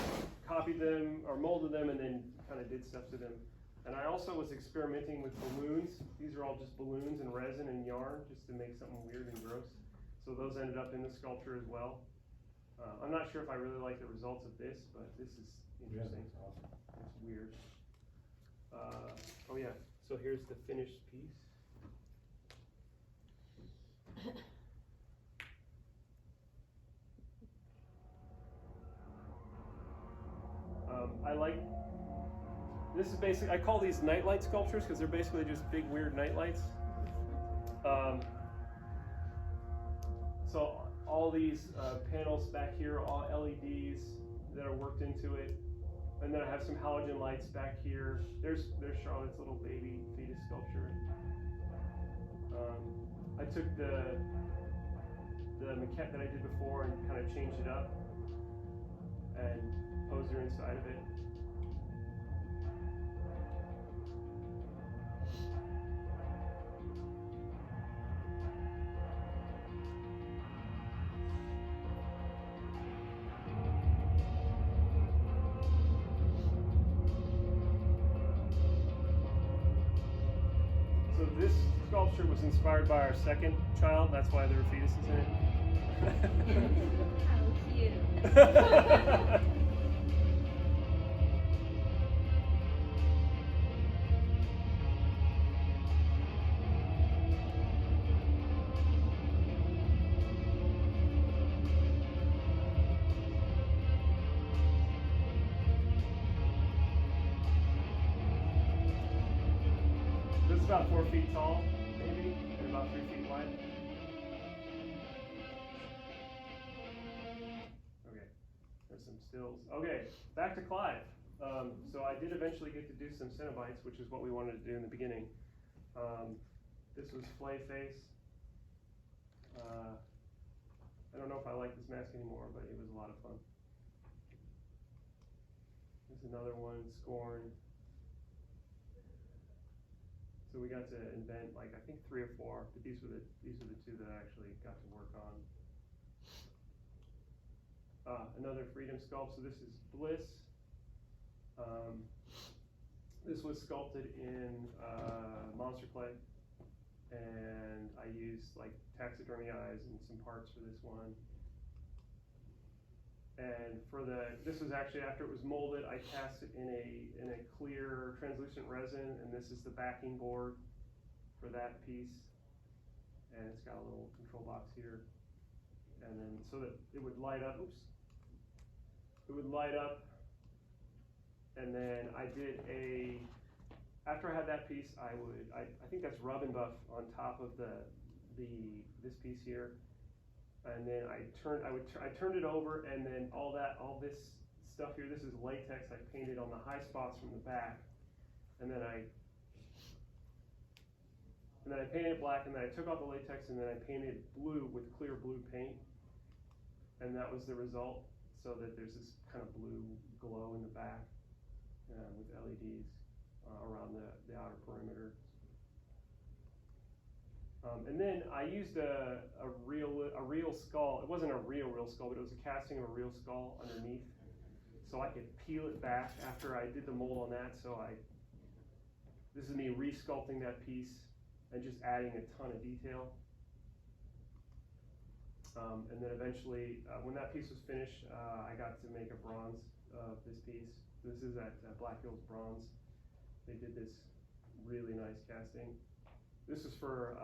copied them or molded them, and then kind of did stuff to them. And I also was experimenting with balloons. These are all just balloons and resin and yarn, just to make something weird and gross. So those ended up in the sculpture as well. I'm not sure if I really like the results of this, but this is interesting. Yeah, that's awesome. It's weird. Oh yeah, so here's the finished piece. This is basically, I call these nightlight sculptures because they're basically just big weird nightlights. So all these panels back here, all LEDs that are worked into it. And then I have some halogen lights back here. There's Charlotte's little baby fetus sculpture. I took the maquette that I did before and kind of changed it up and posed her inside of it. So this sculpture was inspired by our second child. That's why there are fetuses in it. How cute. This is about 4 feet tall, maybe, and about 3 feet wide. Okay, there's some stills. Okay, back to Clive. So I did eventually get to do some Cenobites, which is what we wanted to do in the beginning. This was Flay Face. I don't know if I like this mask anymore, but it was a lot of fun. There's another one, Scorn. So we got to invent like I think 3 or 4, but these were the 2 that I actually got to work on. Another Freedom sculpt. So this is Bliss. This was sculpted in monster clay, and I used like taxidermy eyes and some parts for this one. And this was actually after it was molded, I cast it in a clear translucent resin, and this is the backing board for that piece. And it's got a little control box here. And then so that it would light up, it would light up. And then I did after I had that piece, I think that's rub and buff on top of this piece here. And then I turned it over, and then all this stuff here, this is latex I painted on the high spots from the back. And then I painted it black, and then I took out the latex, and then I painted blue with clear blue paint. And that was the result, so that there's this kind of blue glow in the back with LEDs around the outer perimeter. And then I used a real skull. It wasn't a real skull, but it was a casting of a real skull underneath, so I could peel it back after I did the mold on that. So this is me re-sculpting that piece and just adding a ton of detail. And then eventually, when that piece was finished, I got to make a bronze of this piece. This is at Black Hills Bronze. They did this really nice casting. This is for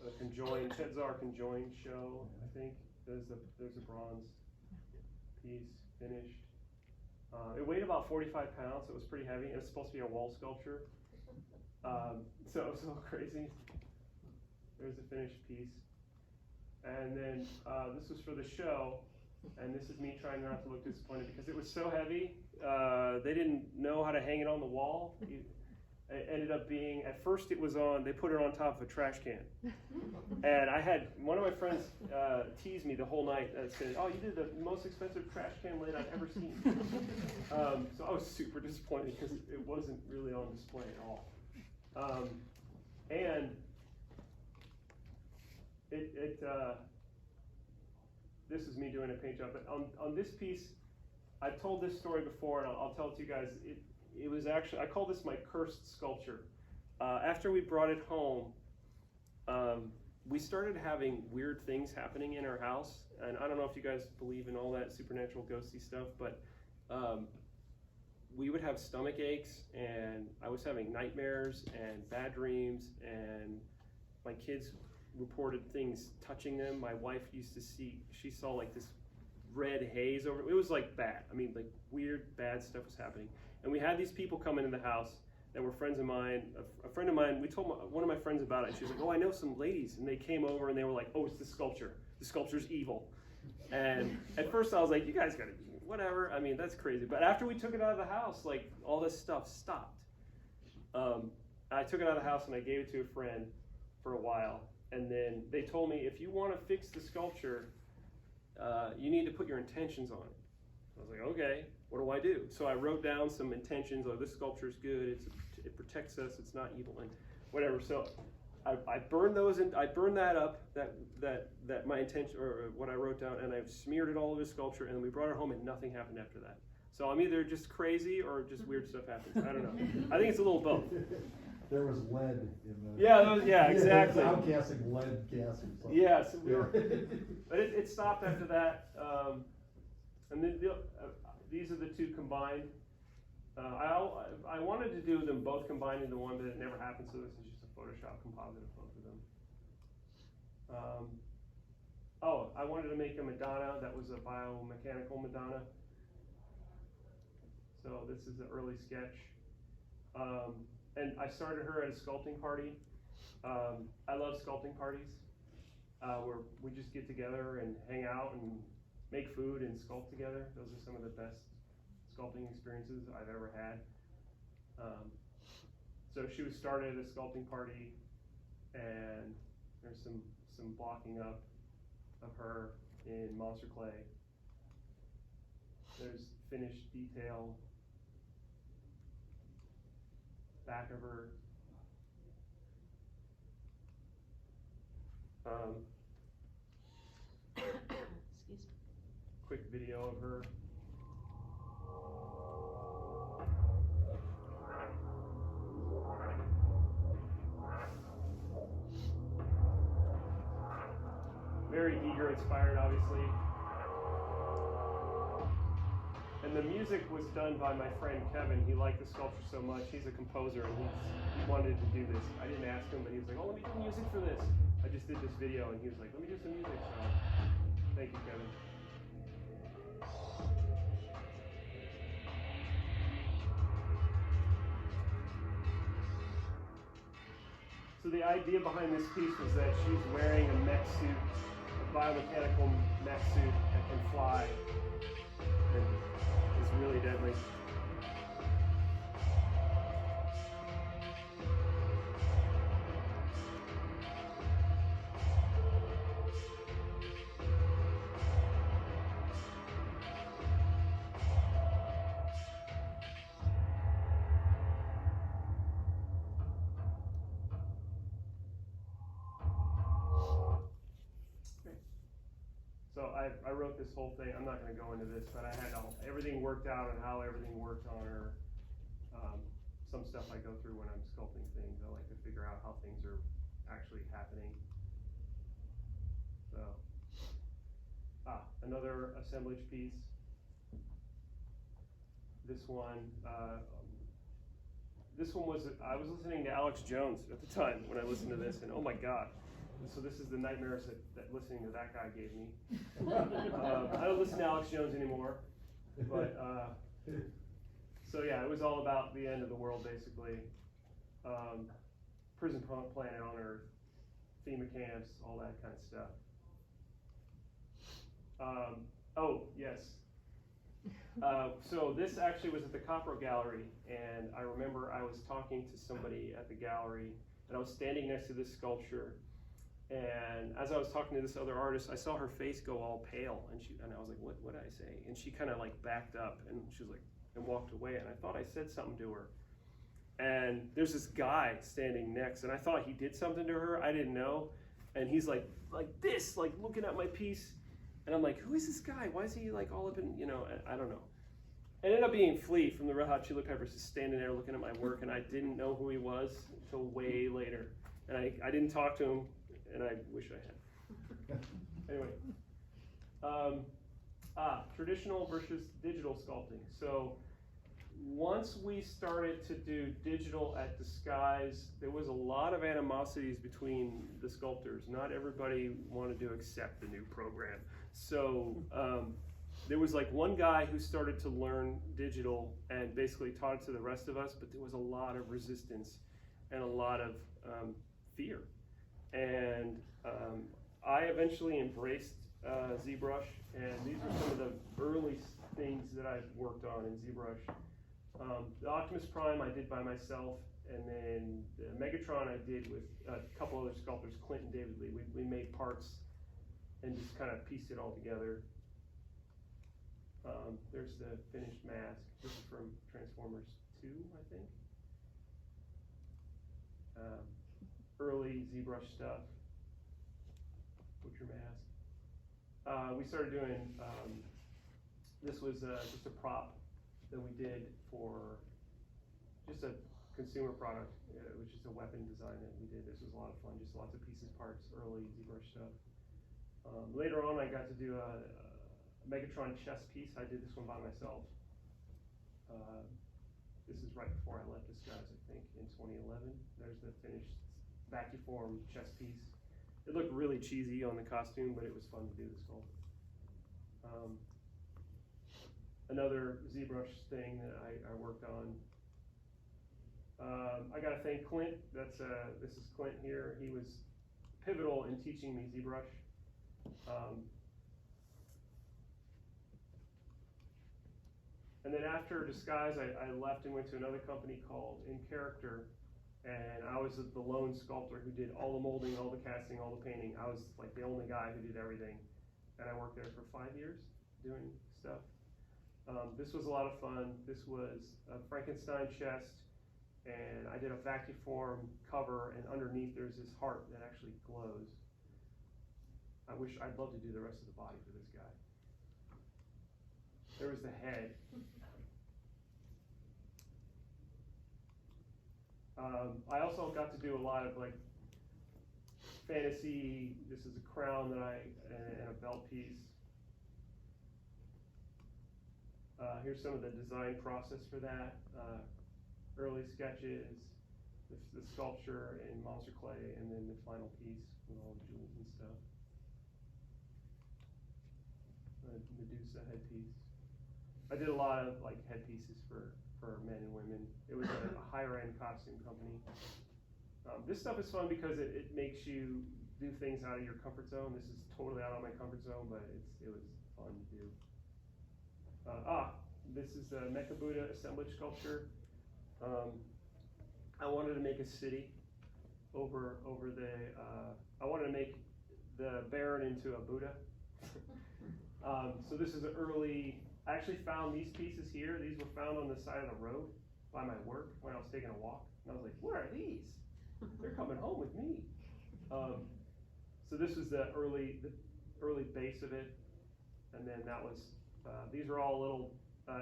a conjoined, Chetzar conjoined show, I think. There's a bronze piece finished. It weighed about 45 pounds, so it was pretty heavy. It was supposed to be a wall sculpture. So it was a little crazy. There's a finished piece. And then this was for the show, and this is me trying not to look disappointed because it was so heavy. They didn't know how to hang it on the wall. It ended up being, at first it was they put it on top of a trash can. And I had, one of my friends teased me the whole night and said, "Oh, you did the most expensive trash can lid I've ever seen." So I was super disappointed because it wasn't really on display at all. And this is me doing a paint job, but on this piece, I've told this story before, and I'll tell it to you guys. It was actually, I call this my cursed sculpture. After we brought it home, we started having weird things happening in our house, and I don't know if you guys believe in all that supernatural ghosty stuff, but we would have stomach aches, and I was having nightmares and bad dreams, and my kids reported things touching them. My wife used to she saw like this red haze over it. Was like bad. I mean, like weird, bad stuff was happening. And we had these people come into the house that were friends of mine. A friend of mine, we told one of my friends about it, and she was like, "Oh, I know some ladies." And they came over and they were like, "Oh, it's the sculpture. The sculpture's evil." And at first I was like, "You guys gotta, whatever. I mean, that's crazy." But after we took it out of the house, like all this stuff stopped. I took it out of the house and I gave it to a friend for a while. And then they told me, if you want to fix the sculpture, you need to put your intentions on it. I was like, okay, what do I do? So I wrote down some intentions. Oh, this sculpture is good. It protects us. It's not evil and whatever. So I burned those and I burned that up. That my intention or what I wrote down, and I smeared it all over the sculpture. And we brought it home, and nothing happened after that. So I'm either just crazy or just weird stuff happens. I don't know. I think it's a little both. There was lead in the. Yeah, exactly. I'm casting lead gas or something. Yeah, so we were, but it stopped after that. And then these are the two combined. I wanted to do them both combined into one, but it never happened. So this is just a Photoshop composite of both of them. I wanted to make a Madonna that was a biomechanical Madonna. So this is an early sketch. And I started her at a sculpting party. I love sculpting parties where we just get together and hang out and make food and sculpt together. Those are some of the best sculpting experiences I've ever had. So she was started at a sculpting party, and there's some blocking up of her in monster clay. There's finished detail back of her. Excuse me. Quick video of her. Very eager, inspired, obviously. And the music was done by my friend Kevin. He liked the sculpture so much. He's a composer, and he wanted to do this. I didn't ask him, but he was like, "Oh, let me do music for this." I just did this video, and he was like, "Let me do some music." So, thank you, Kevin. So the idea behind this piece was that she's wearing a mech suit, a biomechanical mech suit that can fly and is really deadly. So I wrote this whole thing. I'm not going to go into this, but I had everything worked out and how everything worked on her. Some stuff I go through when I'm sculpting things. I like to figure out how things are actually happening. So, another assemblage piece. This one was, I was listening to Alex Jones at the time when I listened to this, and oh my God. So this is the nightmares that listening to that guy gave me. I don't listen to Alex Jones anymore, but so yeah, it was all about the end of the world basically. Prison planet on Earth, FEMA camps, all that kind of stuff. Oh yes. So this actually was at the Copro Gallery, and I remember I was talking to somebody at the gallery, and I was standing next to this sculpture. And as I was talking to this other artist, I saw her face go all pale, and I was like, what did I say? And she kind of like backed up, and she was like, and walked away, and I thought I said something to her. And there's this guy standing next, and I thought he did something to her, I didn't know. And he's like this, like looking at my piece, and I'm like, who is this guy? Why is he like all up in, I don't know. It ended up being Flea from the Red Hot Chili Peppers, just standing there looking at my work, and I didn't know who he was until way later. And I didn't talk to him. And I wish I had. Anyway, traditional versus digital sculpting. So once we started to do digital at Disguise, there was a lot of animosities between the sculptors. Not everybody wanted to accept the new program. So there was like one guy who started to learn digital and basically taught it to the rest of us, but there was a lot of resistance and a lot of fear. And I eventually embraced ZBrush, and these are some of the early things that I worked on in ZBrush. The Optimus Prime I did by myself, and then the Megatron I did with a couple other sculptors, Clint and David Lee. We made parts and just kind of pieced it all together. There's the finished mask. This is from Transformers 2, I think. Early ZBrush stuff. Butcher mask. We started doing, this was just a prop that we did for just a consumer product. It was just a weapon design that we did. This was a lot of fun, just lots of pieces, parts, early ZBrush stuff. Later on, I got to do a Megatron chess piece. I did this one by myself. This is right before I left Disguise, I think, in 2011. There's the finished vacuform chess piece. It looked really cheesy on the costume, but it was fun to do the sculpt. Another ZBrush thing that I worked on. I gotta thank Clint. This is Clint here. He was pivotal in teaching me ZBrush. And then after Disguise, I left and went to another company called In Character. And I was the lone sculptor who did all the molding, all the casting, all the painting. I was like the only guy who did everything. And I worked there for 5 years doing stuff. This was a lot of fun. This was a Frankenstein chest, and I did a vacuform cover, and underneath there's this heart that actually glows. I'd love to do the rest of the body for this guy. There was the head. I also got to do a lot of like fantasy. This is a crown that and a belt piece. Here's some of the design process for that. Early sketches, the sculpture in monster clay, and then the final piece with all the jewels and stuff. Medusa headpiece. I did a lot of like headpieces for men and women. It was a higher end costume company. This stuff is fun because it makes you do things out of your comfort zone. This is totally out of my comfort zone, but it was fun to do. This is the Mecha Buddha assemblage sculpture. I wanted to make a city over the. I wanted to make the Baron into a Buddha. So this is an early. I actually found these pieces here. These were found on the side of the road by my work when I was taking a walk, and I was like, "What are these? They're coming home with me." So this was the early base of it, and then that was. These are all little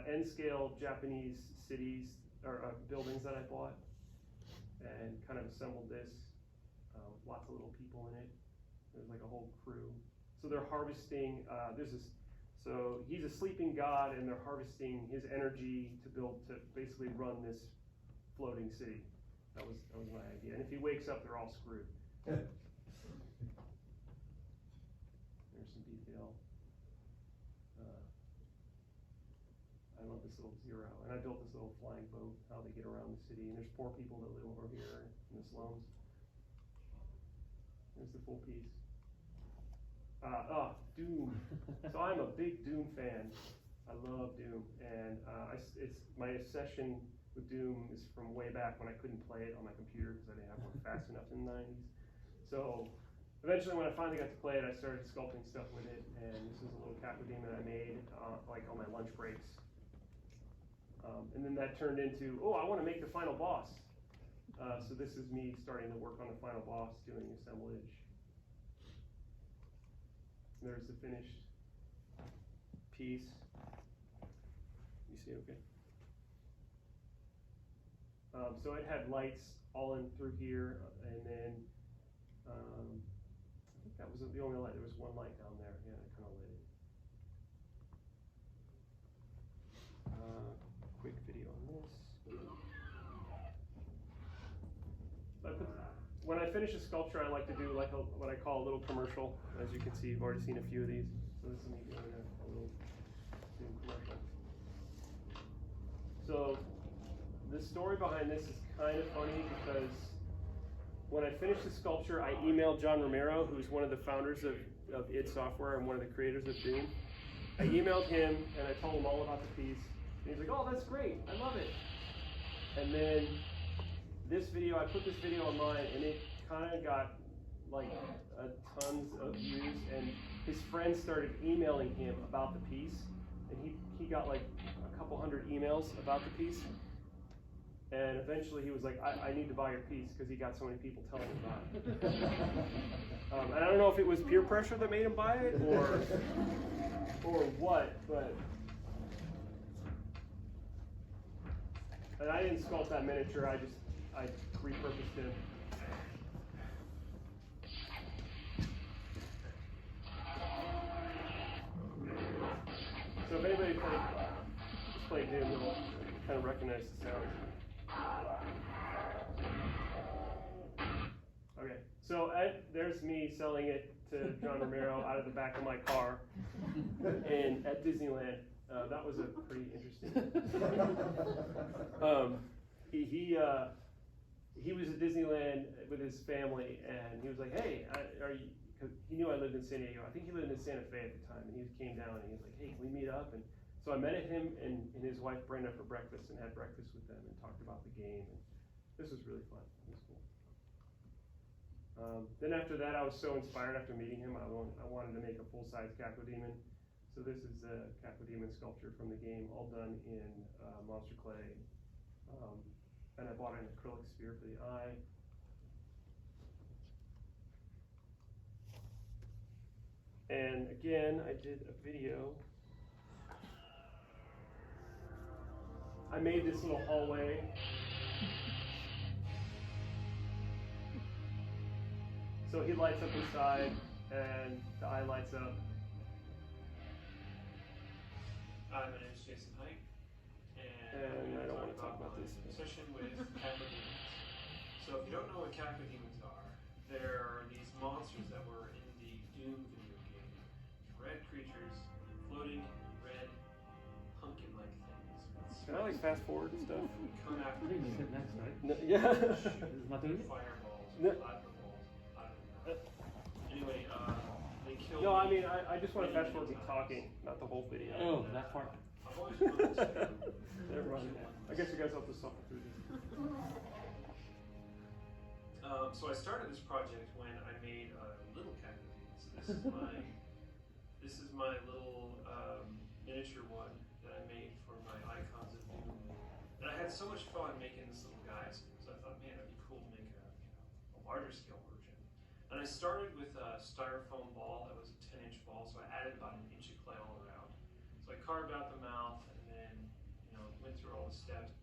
N-scale Japanese cities or buildings that I bought, and kind of assembled this with lots of little people in it. There's like a whole crew. So they're harvesting. So he's a sleeping god, and they're harvesting his energy to basically run this floating city. That was my idea. And if he wakes up, they're all screwed. There's some detail. I love this little zero. And I built this little flying boat, how they get around the city. And there's poor people that live over here in the slums. There's the full piece. Doom. So I'm a big Doom fan. I love Doom. And it's my obsession with Doom is from way back when I couldn't play it on my computer because I didn't have one fast enough in the 90s. So eventually when I finally got to play it, I started sculpting stuff with it. And this is a little Cacodemon I made like on my lunch breaks. And then that turned into, I want to make the final boss. So this is me starting to work on the final boss, doing assemblage. There's the finished piece. You see, okay. So it had lights all in through here, and then I think that was the only light. There was one light down there. Yeah, I kind of lit it. Quick video on this. When I finish a sculpture, I like to do like what I call a little commercial. As you can see, you've already seen a few of these. So this is me doing a little commercial. So the story behind this is kind of funny because when I finished the sculpture, I emailed John Romero, who's one of the founders of id Software and one of the creators of Doom. I emailed him and I told him all about the piece. And he's like, "Oh, that's great. I love it." And then I put this video online, and it kind of got like tons of views, and his friends started emailing him about the piece, and he got like a couple hundred emails about the piece, and eventually he was like, I need to buy your piece because he got so many people telling him about it. And I don't know if it was peer pressure that made him buy it or what, but and I didn't sculpt that miniature. I repurposed him. So if anybody played Doom, you'll kind of recognize the sound. Okay, so there's me selling it to John Romero out of the back of my car at Disneyland. That was a pretty interesting. He was at Disneyland with his family, and he was like, "Hey, are you?" Because he knew I lived in San Diego. I think he lived in Santa Fe at the time, and he came down and he was like, "Hey, can we meet up?" And so I met him and his wife Brenda for breakfast and had breakfast with them and talked about the game. And this was really fun. It was cool. Then after that, I was so inspired after meeting him, I wanted to make a full-size Cacodemon. So this is the Cacodemon sculpture from the game, all done in monster clay. And I bought an acrylic sphere for the eye. And again, I did a video. I made this little hallway. So he lights up inside, and the eye lights up. Hi, my name is Jason Hite, And I'm I don't gonna wanna talk about my this. obsession with cacodemons. So if you don't know what cacodemons are, they're these monsters that were in the Doom video game. Red creatures, floating red pumpkin-like things. Can I like fast forward and stuff? Come after I think you. this is next, right? No, Yeah. shoot Not doing it? fireballs, No. plasma balls, I don't know. Anyway, they killed No, I me mean, I just want to many, fast forward many me times. talking, not the whole video. And, Oh, that part. I've always wanted to. Never mind. I guess you guys have to suffer through this. So I started this project when I made a little cacodemon. So this is my little miniature one that I made for my icons of Doom. And I had so much fun making this little guy, so I thought, man, it'd be cool to make a larger scale version. And I started with a styrofoam ball that was a 10-inch ball, so I added about an inch of clay all around. So I carved out the mouth and then, went through all the steps.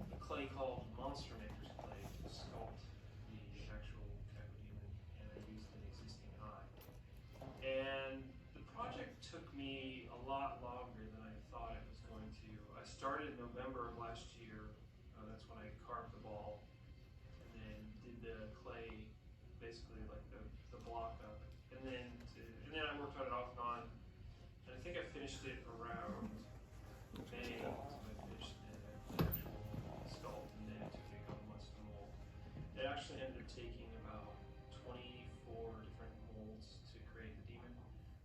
A clay called Monster Maker's clay to sculpt the actual cacodemon, and I used an existing eye. And the project took me a lot longer than I thought it was going to. I started in November of last year. That's when I carved the ball, and then did the clay, basically like the block up, and then I worked on it off and on. And I think I finished it around May, so I finished the actual sculpt, and then it took me a couple months to mold. It actually ended up taking about 24 different molds to create the demon,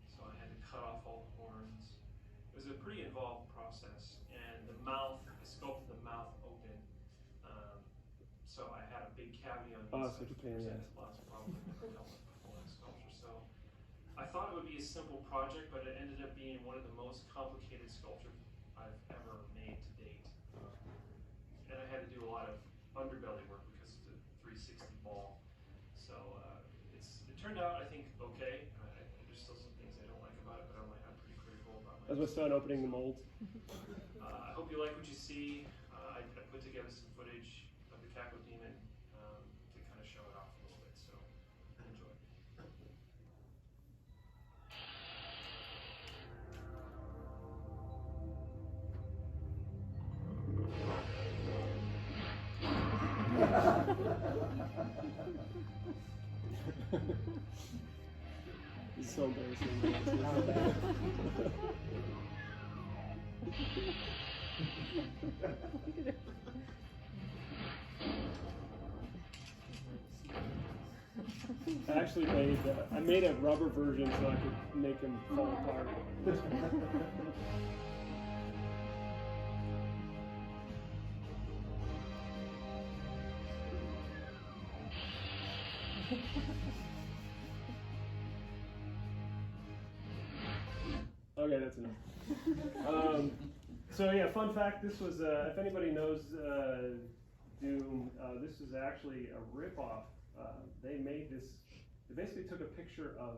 so I had to cut off all the horns. It was a pretty involved process, and the mouth, I sculpted the mouth open, so I had a big cavity on the Oh, inside such a to pain in the present ass. lots of problems before in sculpture. So I thought it would be a simple project, but it ended up being one of the most complicated sculptures I've ever made to date. And I had to do a lot of underbelly work because it's a 360 ball. So it turned out, I think, okay. There's still some things I don't like about it, but I'm pretty critical about As my son opening the molds. I hope you like what you see. I put together some footage of the cacodemon to kind of show it off a little bit, so enjoy. It's so embarrassing. I actually made a rubber version so I could make him fall apart. Okay, that's enough. So yeah, fun fact, this was, if anybody knows Doom, this is actually a ripoff. They made this, they basically took a picture of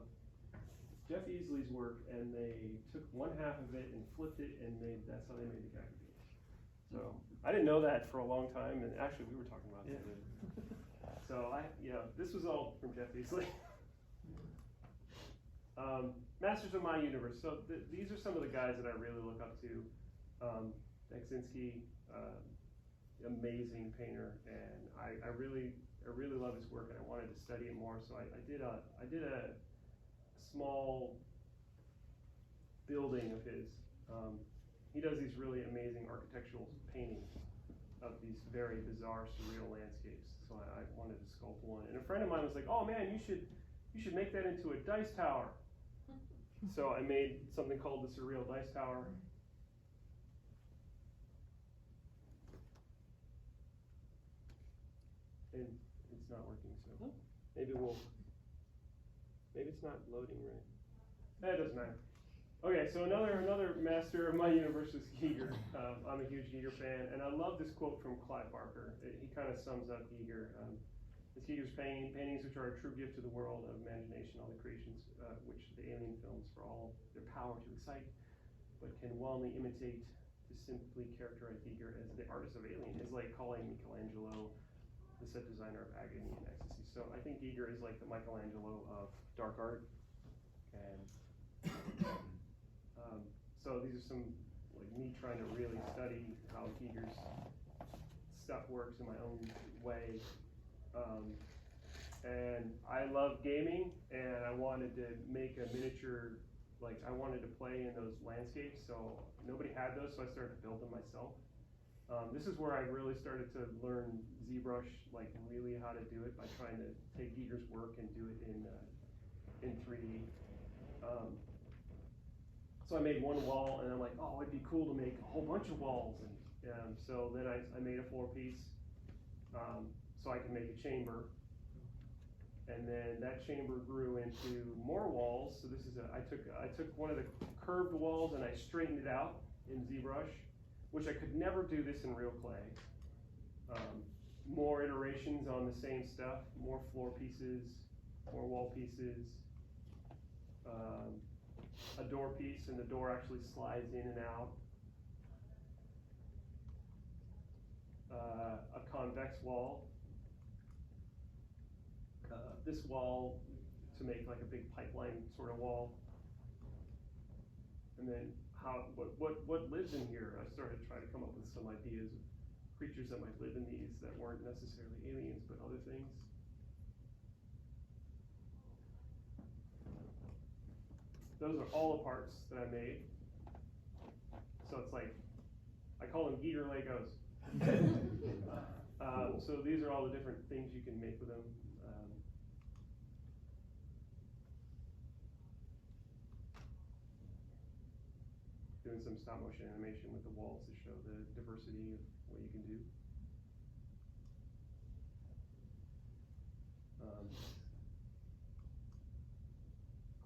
Jeff Easley's work and they took one half of it and flipped it and that's how they made the cacodemon. So, I didn't know that for a long time, and actually we were talking about it. So this was all from Jeff Easley. Masters of my universe. So these are some of the guys that I really look up to. Beksinski, amazing painter, and I really love his work, and I wanted to study it more. So I did a small building of his. He does these really amazing architectural paintings of these very bizarre, surreal landscapes. So I wanted to sculpt one, and a friend of mine was like, "Oh man, you should make that into a dice tower." So I made something called the Surreal Dice Tower. And it's not working, so maybe it's not loading right. It doesn't matter. Okay, so another master of my universe is Giger. I'm a huge Giger fan, and I love this quote from Clive Barker. He kind of sums up Giger. It's Giger's paintings, which are a true gift to the world of imagination, all the creations which the alien films for all their power to excite, but can wildly imitate. To simply characterize Giger as the artist of Alien is like calling Michelangelo the set designer of Agony and Ecstasy. So I think Giger is like the Michelangelo of dark art. And so these are some, like me trying to really study how Giger's stuff works in my own way. And I love gaming, and I wanted to make a miniature, like I wanted to play in those landscapes, so nobody had those, so I started to build them myself. This is where I really started to learn ZBrush, like really how to do it by trying to take Giger's work and do it in 3D. So I made one wall, and I'm like, oh, it'd be cool to make a whole bunch of walls, and so then I made a floor piece, so I could make a chamber. And then that chamber grew into more walls. So this is I took one of the curved walls and I straightened it out in ZBrush, which I could never do this in real clay. More iterations on the same stuff, more floor pieces, more wall pieces, a door piece, and the door actually slides in and out. A convex wall. This wall to make like a big pipeline sort of wall. And then what lives in here? I started to try to come up with some ideas of creatures that might live in these that weren't necessarily aliens, but other things. Those are all the parts that I made. So it's like, I call them Giger Legos. So these are all the different things you can make with them. Doing some stop motion animation with the walls to show the diversity of what you can do.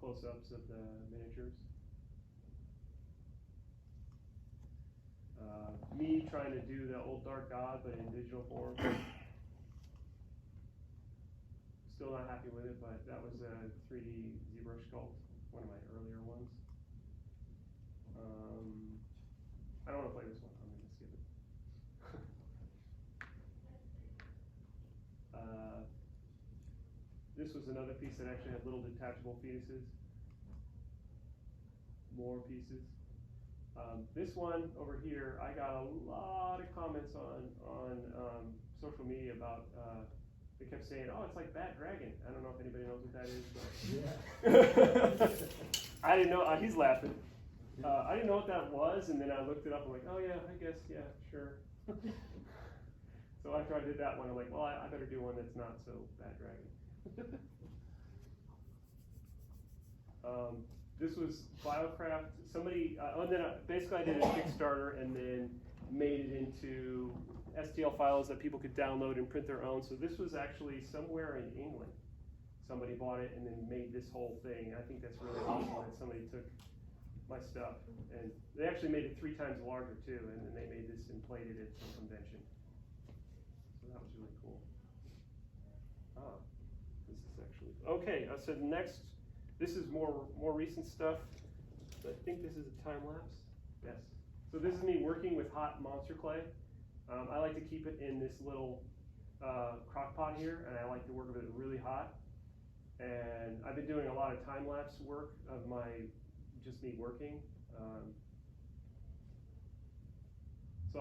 Close-ups of the miniatures. Me trying to do the old Dark God, but in digital form. Still not happy with it, but that was a 3D ZBrush sculpt, one of my earlier ones. I don't want to play this one. I'm going to skip it. This was another piece that actually had little detachable fetuses. More pieces. This one over here, I got a lot of comments on social media about. They kept saying, "Oh, it's like Bat Dragon." I don't know if anybody knows what that is, but I didn't know. He's laughing. I didn't know what that was, and then I looked it up. I'm like, oh yeah, I guess, yeah, sure. So after I did that one, I'm like, well, I better do one that's not so Bad Dragon. This was Biocraft. Somebody, and then basically I did a Kickstarter and then made it into STL files that people could download and print their own. So this was actually somewhere in England. Somebody bought it and then made this whole thing. I think that's really awesome that somebody took my stuff, and they actually made it 3 times larger too, and then they made this and plated it at some convention. So that was really cool. This is actually okay. So next, this is more recent stuff. I think this is a time lapse. Yes. So this is me working with hot monster clay. I like to keep it in this little crock pot here, and I like to work with it really hot. And I've been doing a lot of time lapse work of just me working. So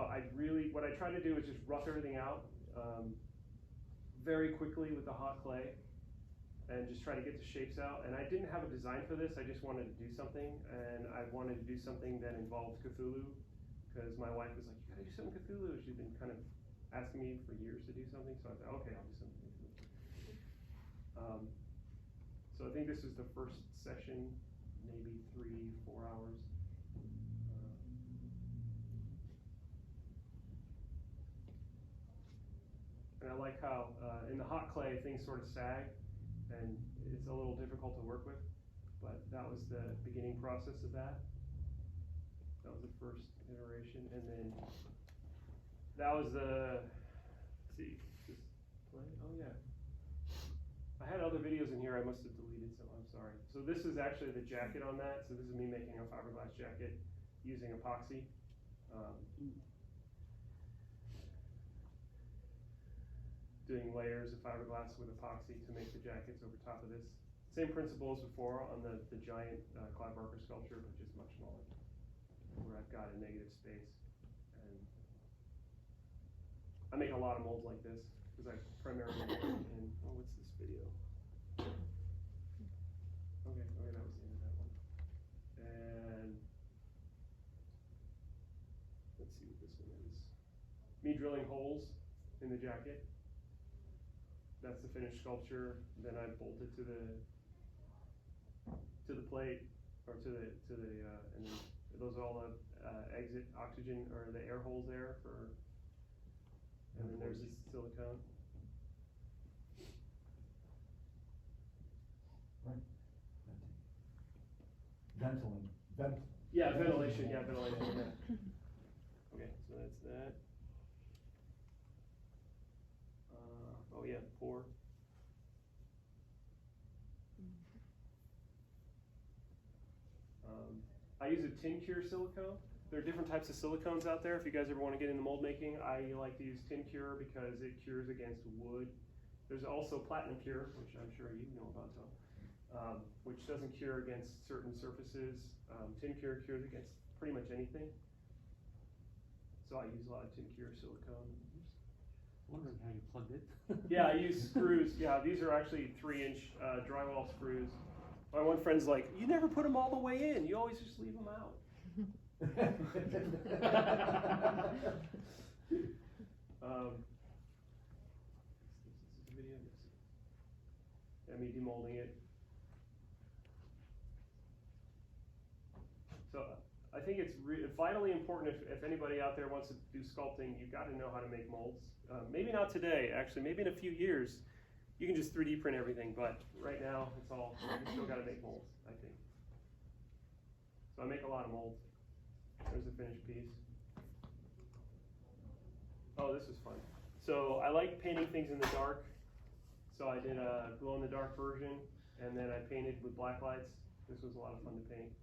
what I try to do is just rough everything out very quickly with the hot clay and just try to get the shapes out. And I didn't have a design for this, I just wanted to do something, and I wanted to do something that involved Cthulhu, because my wife was like, you gotta do something Cthulhu. She's been kind of asking me for years to do something, so I thought, okay, I'll do something Cthulhu. So I think this is the first session, maybe 3-4 hours. And I like how in the hot clay things sort of sag, and it's a little difficult to work with, but that was the beginning process of that. That was the first iteration, and then that was the, let's see, just play, oh yeah. I had other videos in here I must have deleted, so I'm sorry. So this is actually the jacket on that. So this is me making a fiberglass jacket using epoxy. Doing layers of fiberglass with epoxy to make the jackets over top of this. Same principle as before on the giant cloud marker sculpture, but just much smaller, where I've got a negative space. And I make a lot of molds like this, because I primarily work in, oh, what's this video? Okay, that was the end of that one. And let's see what this one is. Me drilling holes in the jacket. That's the finished sculpture. Then I bolt it to the plate, or to the and then those are all the exit oxygen, or the air holes there for, and then there's this silicone. Right. Ventilation. Yeah, ventilation, yeah. Okay, so that's that. Oh yeah, pour. I use a tin cure silicone. There are different types of silicones out there. If you guys ever want to get into mold making, I like to use tin cure because it cures against wood. There's also platinum cure, which I'm sure you know about, Tom, which doesn't cure against certain surfaces. Tin cure cures against pretty much anything. So I use a lot of tin cure silicone. Wondering how you plugged it. Yeah, I use screws. Yeah, these are actually 3-inch drywall screws. My one friend's like, you never put them all the way in. You always just leave them out. This is a video. Yeah, me demolding it. So I think it's vitally important if anybody out there wants to do sculpting, you've got to know how to make molds. Maybe not today, actually. Maybe in a few years, you can just 3D print everything. But right now, it's all you still got to make molds, I think. So I make a lot of molds. There's a finished piece. Oh, this is fun. So I like painting things in the dark. So I did a glow-in-the-dark version, and then I painted with black lights. This was a lot of fun to paint.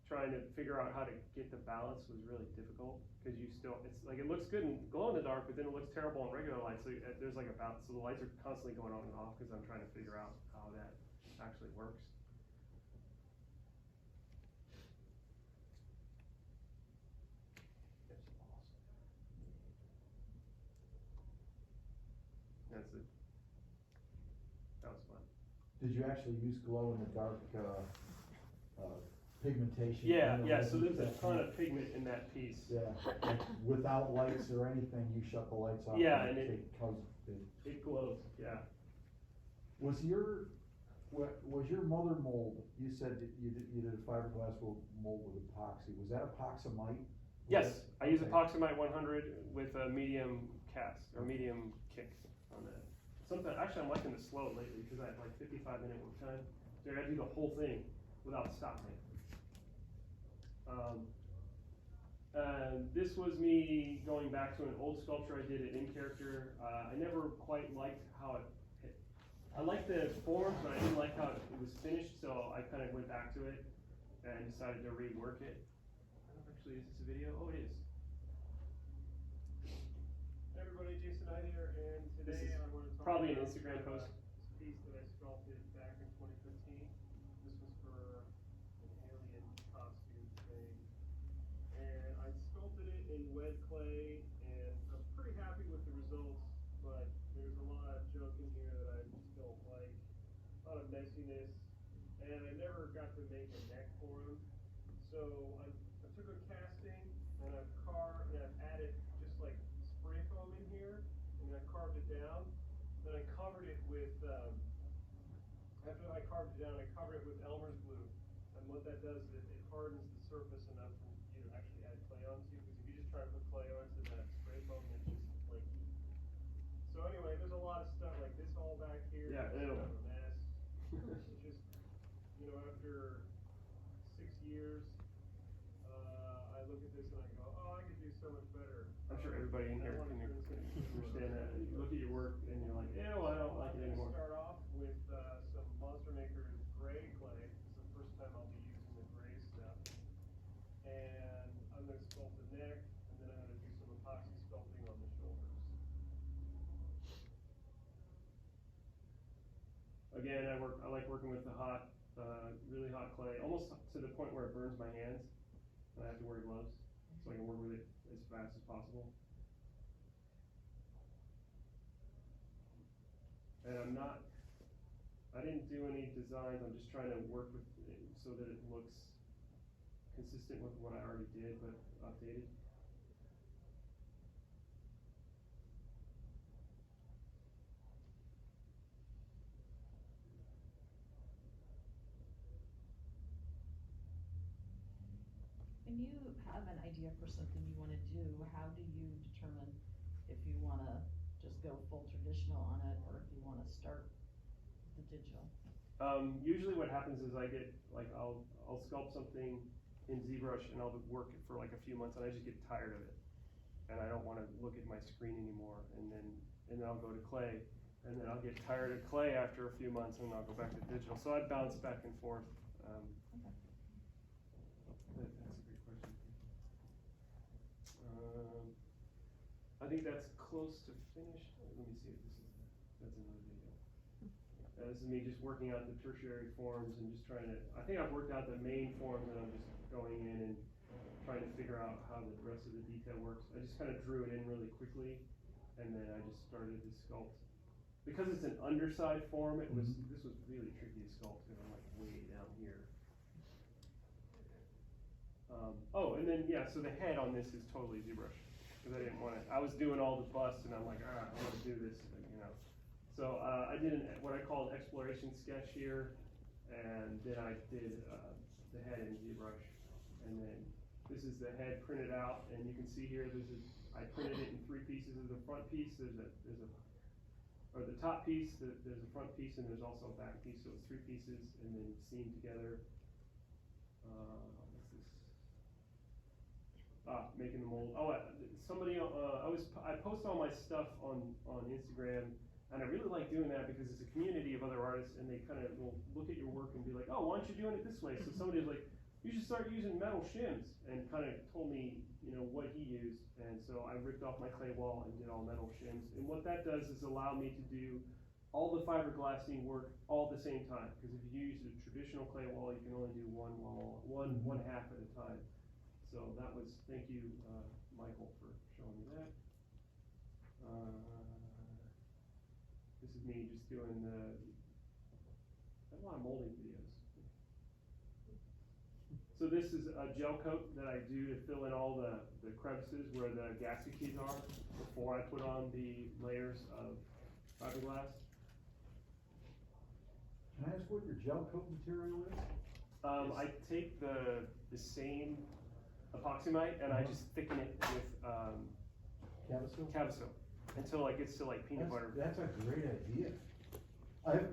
Trying to figure out how to get the balance was really difficult, because it's like it looks good in glow-in-the-dark, but then it looks terrible in regular light. So there's like a balance. So the lights are constantly going on and off because I'm trying to figure out how that actually works. That's it. That was fun. Did you actually use glow in the dark pigmentation? Yeah, You know, yeah. So there's a that ton kind of pigment in that piece. Yeah, like without lights or anything, you shut the lights off. Yeah, and it it glows. Yeah. Was your mother mold? You said that you did a fiberglass mold with epoxy. Was that epoxamite? Yes, I use Okay. Epoxamite 100 with a medium cast or medium kick on that. Sometimes, actually, I'm liking the slow lately because I have like 55-minute work time. So I got to do the whole thing without stopping. This was me going back to an old sculpture I did at In Character. I never quite liked how it. I liked the forms, but I didn't like how it was finished. So I kind of went back to it and decided to rework it. I don't know if actually, is this a video? Oh, it is. Hey everybody, Jason Hite here, and This today is I want to talk probably an about Instagram post. this piece that I sculpted back in 2015. This was for an alien costume thing, and I sculpted it in wet clay, and I'm pretty happy with the results, but there's a lot of junk in here that I just don't like, a lot of messiness, and I never got to make a neck for him. So I took a casting and I've added just like spray foam in here, and I carved it down. Then I covered it with, after I carved it down, I covered it with Elmer's glue. And what that does is it hardens the surface enough for you to actually add clay onto, because if you just try to put clay onto that spray foam, it's just flaky. So anyway, there's a lot of stuff like this all back here. Yeah, It's ew. kind of a mess. It's just, after 6 years, I look at this and I go, oh, I could do so much better. I'm sure everybody in here can understand that. You look at your work and you're like, ew, I don't like it anymore. I'm going to start off with some Monster Maker's gray clay. This is the first time I'll be using the gray stuff. And I'm going to sculpt the neck, and then I'm going to do some epoxy sculpting on the shoulders. A again, I like working with the hot, really hot clay, almost to the point where it burns my hands, and I have to wear gloves, so I can work with it as fast as possible. And I didn't do any designs, I'm just trying to work with it so that it looks consistent with what I already did, but updated. When you have an idea for something you wanna do, how do you determine if you wanna just go full traditional on it, or if you wanna start the digital? Usually what happens is I get, like, I'll sculpt something in ZBrush and I'll work it for like a few months and I just get tired of it. And I don't wanna look at my screen anymore, and then I'll go to clay, and then I'll get tired of clay after a few months and I'll go back to digital. So I bounce back and forth. That's a great question. I think that's close to finished. Let me see if that's another video. This is me just working out the tertiary forms and just trying to, I think I've worked out the main forms and I'm just going in and trying to figure out how the rest of the detail works. I just kind of drew it in really quickly and then I just started to sculpt. Because it's an underside form, this was really tricky to sculpt because I'm like way down here. And then, yeah, so the head on this is totally ZBrush. Because I didn't want to, I was doing all the bust and I'm like, I want to do this, you know. So I did what I call an exploration sketch here, and then I did the head in ZBrush. And then this is the head printed out, and you can see here, I printed it in 3 pieces. There's a front piece, or the top piece, there's a front piece, and there's also a back piece, so it's 3 pieces, and then seamed together. What's this? Making the mold. I post all my stuff on Instagram, and I really like doing that because it's a community of other artists, and they kind of will look at your work and be like, oh, why aren't you doing it this way? So somebody was like, you should start using metal shims, and kind of told me, you know, what he used, and so I ripped off my clay wall and did all metal shims, and what that does is allow me to do all the fiberglassing work all at the same time, because if you use a traditional clay wall, you can only do one half at a time. So that was, thank you, Michael, for showing me that. This is me just doing I have a lot of molding videos. So this is a gel coat that I do to fill in all the crevices where the gasket keys are before I put on the layers of fiberglass. Can I ask what your gel coat material is? I take the same epoxymite and I just thicken it with Cavasil until it gets to like peanut butter. That's a great idea.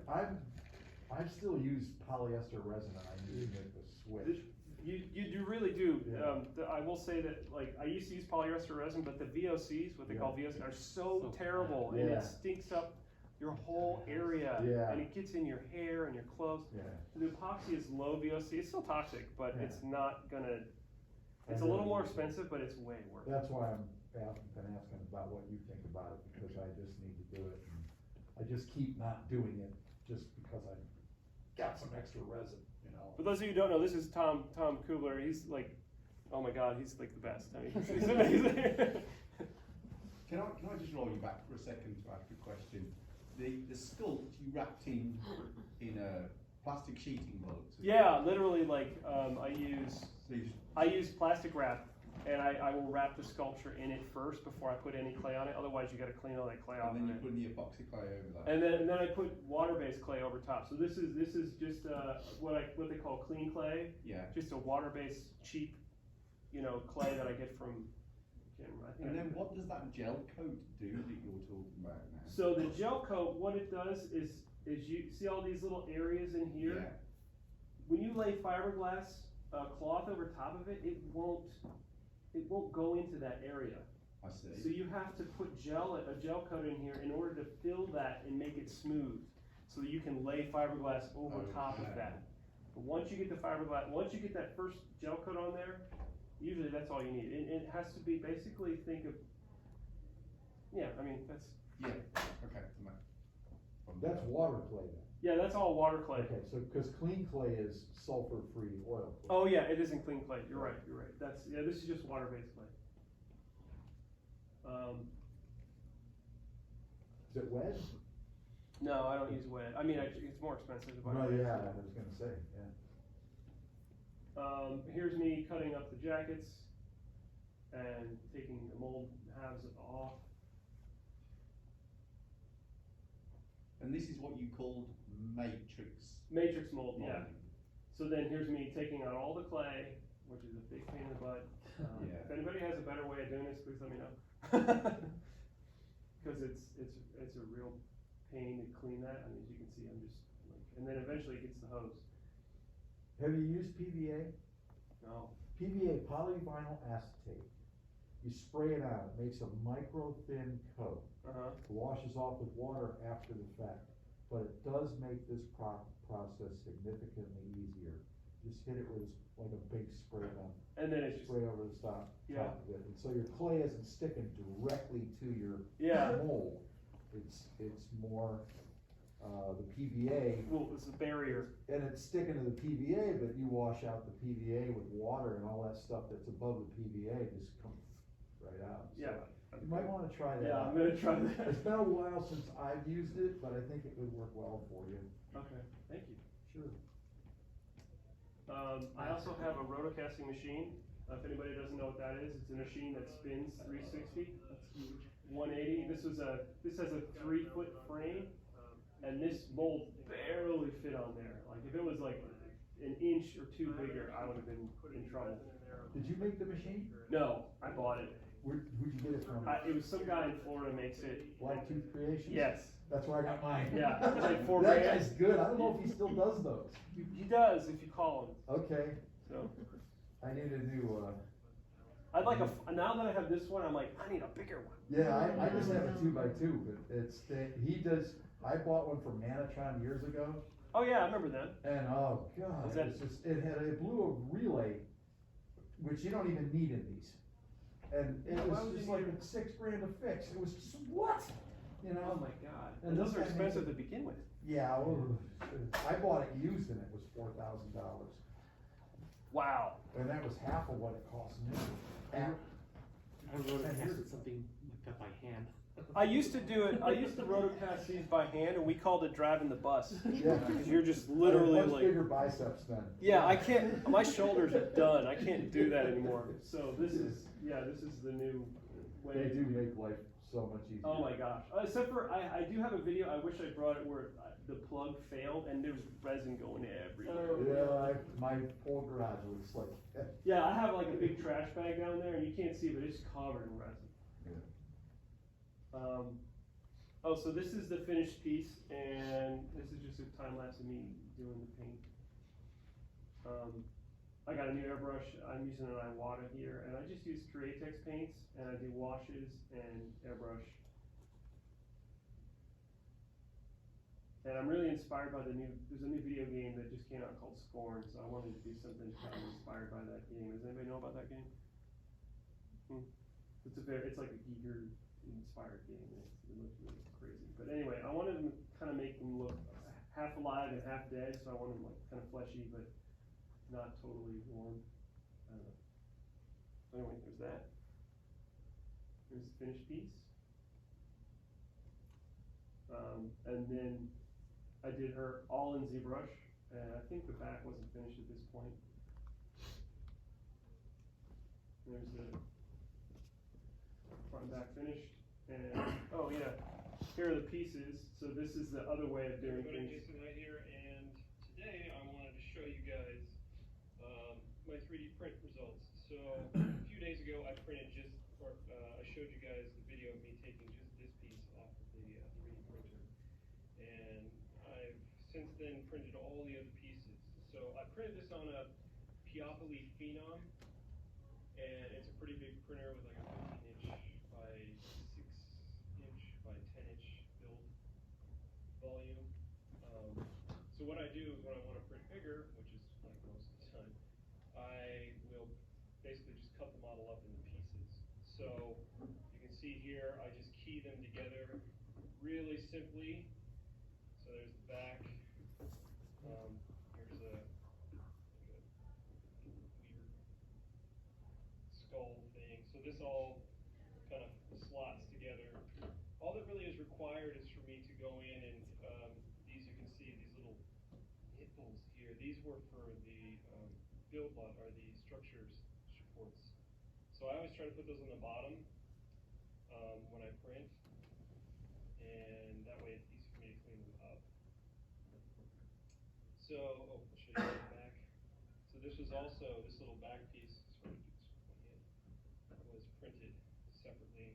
I've still used polyester resin and I need to make the switch. You really do. Yeah. I will say that, like, I used to use polyester resin, but the VOCs, what they call VOCs, are so terrible, and it stinks up your whole area, and it gets in your hair and your clothes. Yeah. The epoxy is low VOC. It's still toxic, but it's not gonna. It's a little more expensive, but it's way worth it. That's why I'm been asking about what you think about it, because I just need to do it, and I just keep not doing it just because I got some extra resin. For those of you who don't know, this is Tom Kubler. He's like, oh my God, he's like the best. I mean, he's amazing. Can I just roll you back for a second to ask a question? The sculpt you wrapped in a plastic sheeting bolt. Yeah, literally, like I use plastic wrap, and I will wrap the sculpture in it first before I put any clay on it. Otherwise, you got to clean all that clay off. And then you put the epoxy clay over that. And then I put water-based clay over top. So this is just what they call clean clay. Yeah. Just a water-based cheap, clay that I get from. And then what does that gel coat do that you're talking about now? So the gel coat, what it does is you see all these little areas in here. Yeah. When you lay fiberglass cloth over top of it, it won't go into that area. I see. So you have to put a gel coat in here in order to fill that and make it smooth, so that you can lay fiberglass over top of that. But once you get that first gel coat on there, usually that's all you need. It has to be basically that's. Yeah. Okay. That's water clay then. Yeah, that's all water clay. Okay, so, cause clean clay is sulfur-free oil clay. Oh yeah, it isn't clean clay. You're right. You're right. That's yeah. This is just water-based clay. Is it wet? No, I don't use wet. I mean, it's more expensive to buy. No, wet. yeah, I was gonna say, yeah. Here's me cutting up the jackets and taking the mold halves off. And this is what you called matrix. Matrix mold, yeah. molding. So then here's me taking out all the clay, which is a big pain in the butt. Yeah. If anybody has a better way of doing this, please let me know. Because it's a real pain to clean that. I mean, as you can see, I'm just like, and then eventually it gets the hose. Have you used PVA? No. PVA, polyvinyl acetate. You spray it on, it makes a micro thin coat. Uh-huh. It washes off with water after the fact, but it does make this process significantly easier. Just hit it with like a big spray gun. And then it's just, Spray over the top Yeah. of it, and so your clay isn't sticking directly to your Yeah. mold. It's more, the PVA, well, it's a barrier. and it's sticking to the PVA, but you wash out the PVA with water and all that stuff that's above the PVA just comes right out. So Yeah. you might wanna try that Yeah, out. I'm gonna try that. It's been a while since I've used it, but I think it would work well for you. Okay, thank you. Sure. I also have a rotocasting machine. If anybody doesn't know what that is, it's a machine that spins 360. That's huge. 180. This has a 3-foot frame, and this mold barely fit on there. Like if it was like an inch or two bigger, I would have been in trouble. Did you make the machine? No, I bought it. Where'd you get it from? It was some guy in Florida makes it. Blacktooth Creations? Yes. That's where I got mine. Yeah, it's like $4 That grand. guy's good, I don't know if he still does those. He does if you call him. Okay, So I need a new, I'd like now that I have this one, I'm like, I need a bigger one. yeah, I just have a 2x2, but it's, he does, I bought one from Manatron years ago, Oh yeah, I remember that. and oh god, Was that- it's just, it blew a relay, which you don't even need in these. And it Why was would just you like need $6 grand to fix, it was just, what? You know? Oh my god. And And those this are guy expensive makes to begin with. Yeah, well, I bought it used and it was $4,000, Wow. and that was half of what it cost new. I wrote something like that by hand. I used to do it. I used to rotocast these by hand, and we called it driving the bus. Yeah. Because you're just literally Much like. bigger biceps then. Yeah, I can't. My shoulders are done. I can't do that anymore. So this is the new way. They to do it. make life so much easier. Oh my gosh. Except for I do have a video. I wish I brought it where the plug failed and there was resin going everywhere. Yeah, my whole garage looks like that. Yeah, I have like a big trash bag down there, and you can't see it, but it's covered in resin. Oh, so this is the finished piece, and this is just a time lapse of me doing the paint. I got a new airbrush. I'm using an Iwata here, and I just use Createx paints, and I do washes and airbrush. And I'm really inspired by there's a new video game that just came out called Scorn, so I wanted to do something kind of inspired by that game. Does anybody know about that game? It's like a Giger inspired game. It looks really crazy. But anyway, I wanted to kind of make them look half alive and half dead, so I wanted them like kind of fleshy, but not totally warm. I don't know. So anyway, there's that. Here's the finished piece. And then I did her all in ZBrush, and I think the back wasn't finished at this point. There's the front and back finished, and oh yeah, here are the pieces. So this is the other way of doing Everybody, things. Jason Hite here, and today I wanted to show you guys my 3D print results. So a few days ago I showed you guys the video of me taking just this piece off of the 3D printer. And I've since then printed all the other pieces. So I printed this on a Piopoly Phenom, and it's a pretty big printer with like a 15-inch by 6-inch by 10-inch build volume. So what I do is when I want to print bigger, which is like most of the time, I will basically just cut the model up into pieces. So you can see here, I just key them together really simply. So there's the back, So this all kind of slots together. All that really is required is for me to go in and, these you can see, these little nipples here, these were for the build lot, or the structures supports. So I always try to put those on the bottom when I print, and that way it's easy for me to clean them up. So, I'll show you the back. So this was also, this little back piece, sorry to keep this one in, was printed separately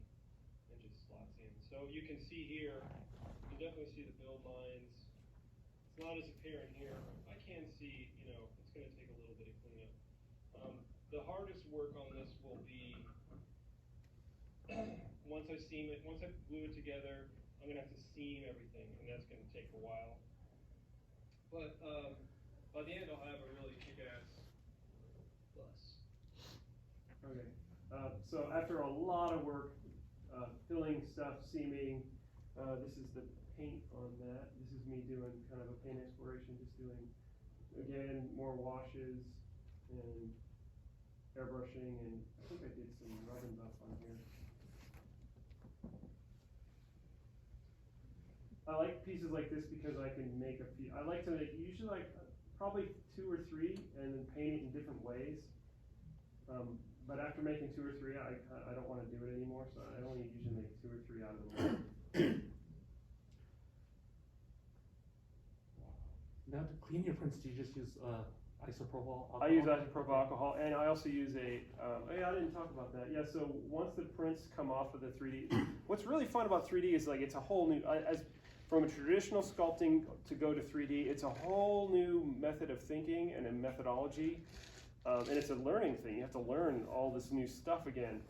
and just slots in. So you can see here, you can definitely see the build lines. It's not as apparent here. I can see, you know, it's going to take a little bit of cleanup. The hardest work on this will be once I seam it, once I glue it together, I'm going to have to seam everything, and that's going to take a while. But by the end, I'll have a really kick-ass bus. Okay, so after a lot of work, filling stuff, seaming, this is the paint on that. This is me doing kind of a paint exploration, just doing, again, more washes and airbrushing, and I think I did some rub and buff on here. I like pieces like this because I can make a few. I like to make usually like probably 2 or 3 and then paint it in different ways. But after making 2 or 3, I don't want to do it anymore, so I only usually make 2 or 3 out of them. Now to clean your prints, do you just use isopropyl alcohol? I use isopropyl alcohol, and I also use a, I didn't talk about that. Yeah, so once the prints come off of the 3D, what's really fun about 3D is like it's a whole new, from a traditional sculpting to go to 3D, it's a whole new method of thinking and a methodology, and it's a learning thing. You have to learn all this new stuff again.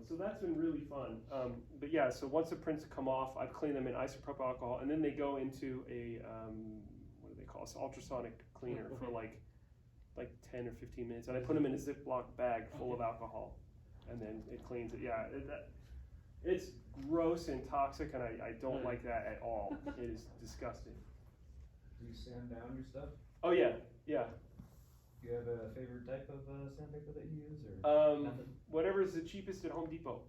So that's been really fun. But yeah, so once the prints come off, I've cleaned them in isopropyl alcohol, and then they go into a, what do they call it? It's ultrasonic cleaner for like 10 or 15 minutes, and I put them in a Ziploc bag full of alcohol, and then it cleans it. Yeah, it's gross and toxic, and I don't like that at all. It is disgusting. Do you sand down your stuff? Oh yeah, yeah. Do you have a favorite type of sandpaper that you use, or nothing? Whatever is the cheapest at Home Depot.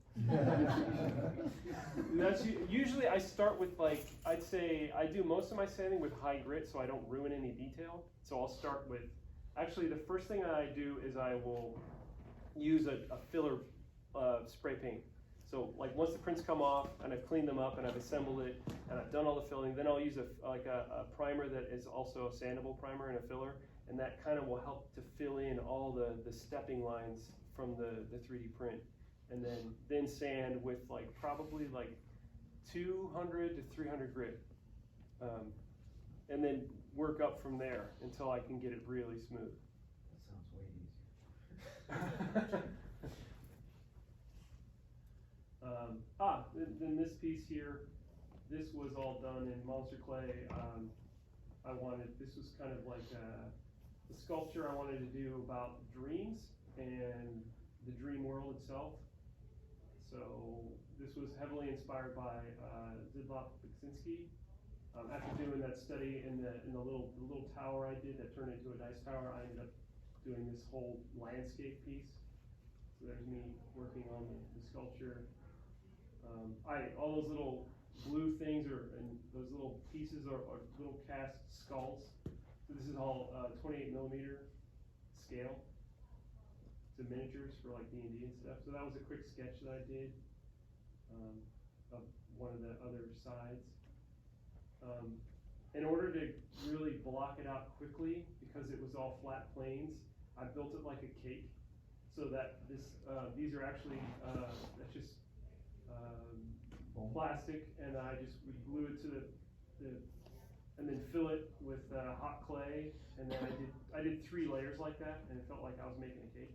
That's usually I start with like, I'd say I do most of my sanding with high grit, so I don't ruin any detail. So I'll start with, actually the first thing I do is I will use a filler spray paint. So like once the prints come off and I've cleaned them up and I've assembled it and I've done all the filling, then I'll use a primer that is also a sandable primer and a filler, and that kind of will help to fill in all the stepping lines from the 3D print. And then sand with like probably like 200 to 300 grit. And then work up from there until I can get it really smooth. That sounds way easier. Then this piece here, this was all done in monster clay. This was kind of like the sculpture I wanted to do about dreams and the dream world itself. So this was heavily inspired by Zidlov Beksinski. After doing that study in the little tower I did that turned into a dice tower, I ended up doing this whole landscape piece. So there's me working on the sculpture. All those little blue things and those little pieces are little cast skulls. So this is all 28 millimeter scale. It's miniatures for like D&D and stuff. So that was a quick sketch that I did of one of the other sides. In order to really block it out quickly, because it was all flat planes, I built it like a cake, so that these are actually that's just plastic, and we glue it to and then fill it with hot clay, and then I did 3 layers like that, and it felt like I was making a cake.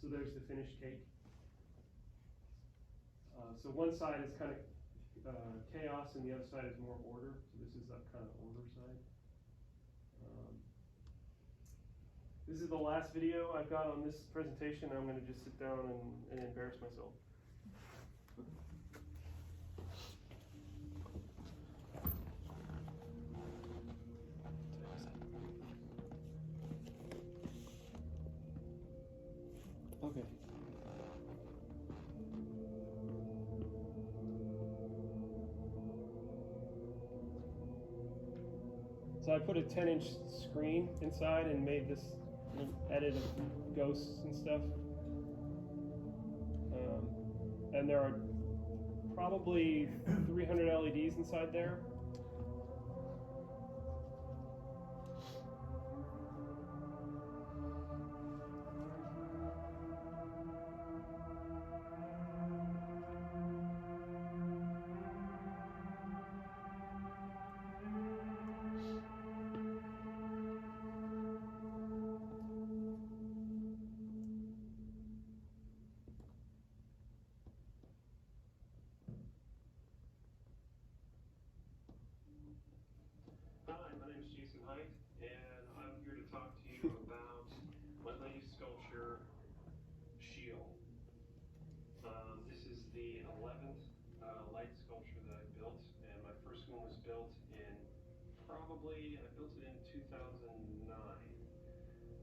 So there's the finished cake. So one side is kind of chaos, and the other side is more order. So this is the kind of order side. This is the last video I've got on this presentation. I'm going to just sit down and embarrass myself. Okay. So I put a 10-inch screen inside and made this edit of ghosts and stuff. And there are probably 300 LEDs inside there. Hi, my name is Jason Hite, and I'm here to talk to you about my latest sculpture, Shield. This is the 11th light sculpture that I built, and my first one was built in I built it in 2009.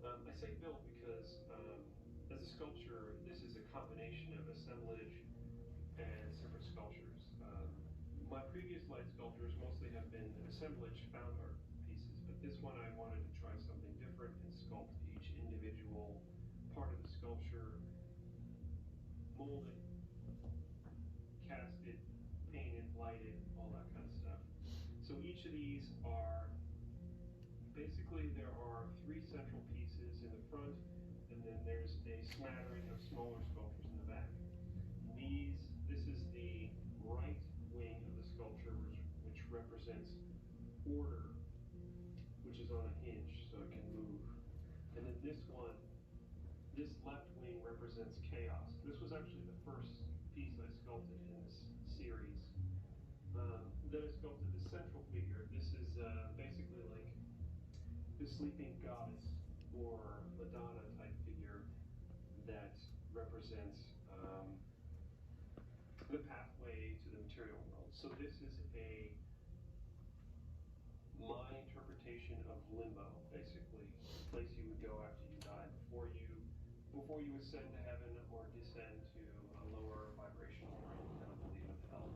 I say built because as a sculpture, this is a combination of assemblage and separate sculptures. My previous light sculptures mostly have been assemblage found art pieces, but this one I wanted to try something different and sculpt each individual part of the sculpture, mold it, cast it, paint it, light it, all that kind of stuff. So each of these are, basically there are 3 central pieces in the front, and then there's a smattering of smaller sculptures in the back. This is the right wing of the sculpture, which represents order, which is on a hinge, so it can move. And then this left wing represents chaos. This was actually the first piece I sculpted in this series. Then I sculpted the central figure. This is basically like the sleeping goddess or Madonna type figure that represents the pathway to the material world. So this is my interpretation of limbo, basically, the place you would go after you die, before you ascend to heaven or descend to a lower vibrational world, I don't believe in hell.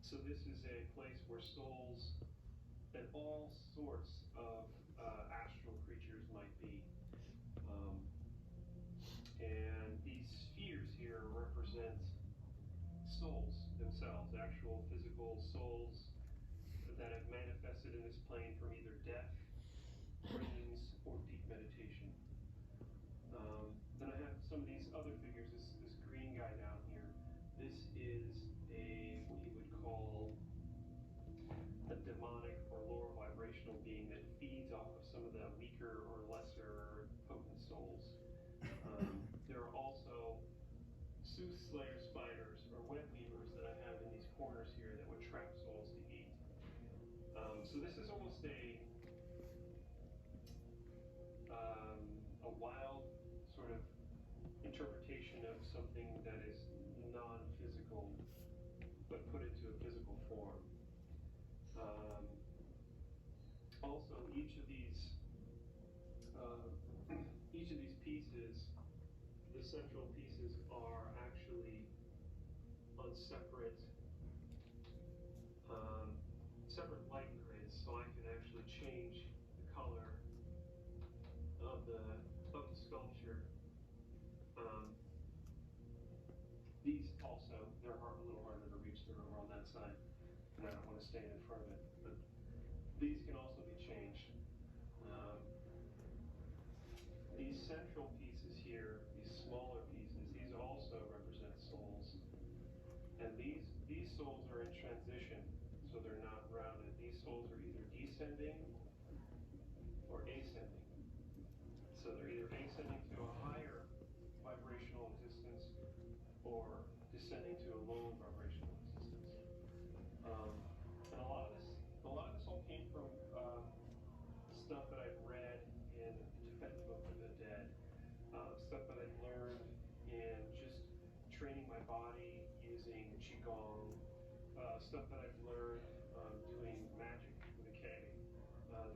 So this is a place where souls and all sorts of astral creatures might be. And these spheres here represent souls themselves, actual physical souls that have manifested in this plane from either death, dreams, or deep meditation. Then I have some of these other figures, this green guy down here. This is what you would call a demonic or lower vibrational being that feeds off of some of the weaker or lesser potent souls. There are also soothsayer spiders or web weavers that I have in these corners here that would trap souls to eat. So this is almost a wild sort of interpretation of something that is non-physical, but put into a physical form. Also, each of these pieces, the central pieces, are actually on separate light grids, so I can actually change the color of the sculpture. These also, they're a little harder to reach. They're over on that side, and I don't want to stand in front of it. But these can also be changed. These central pieces here, these smaller pieces, these also represent souls. And these souls are in transition, so they're not rounded. These souls are either descending or ascending. So they're either ascending to a higher vibrational existence or descending to a low vibrational existence. And a lot of this all came from stuff that I've read in the Tibetan Book of the Dead, stuff that I've learned in just training my body using Qigong, stuff that I've learned doing magic with a K,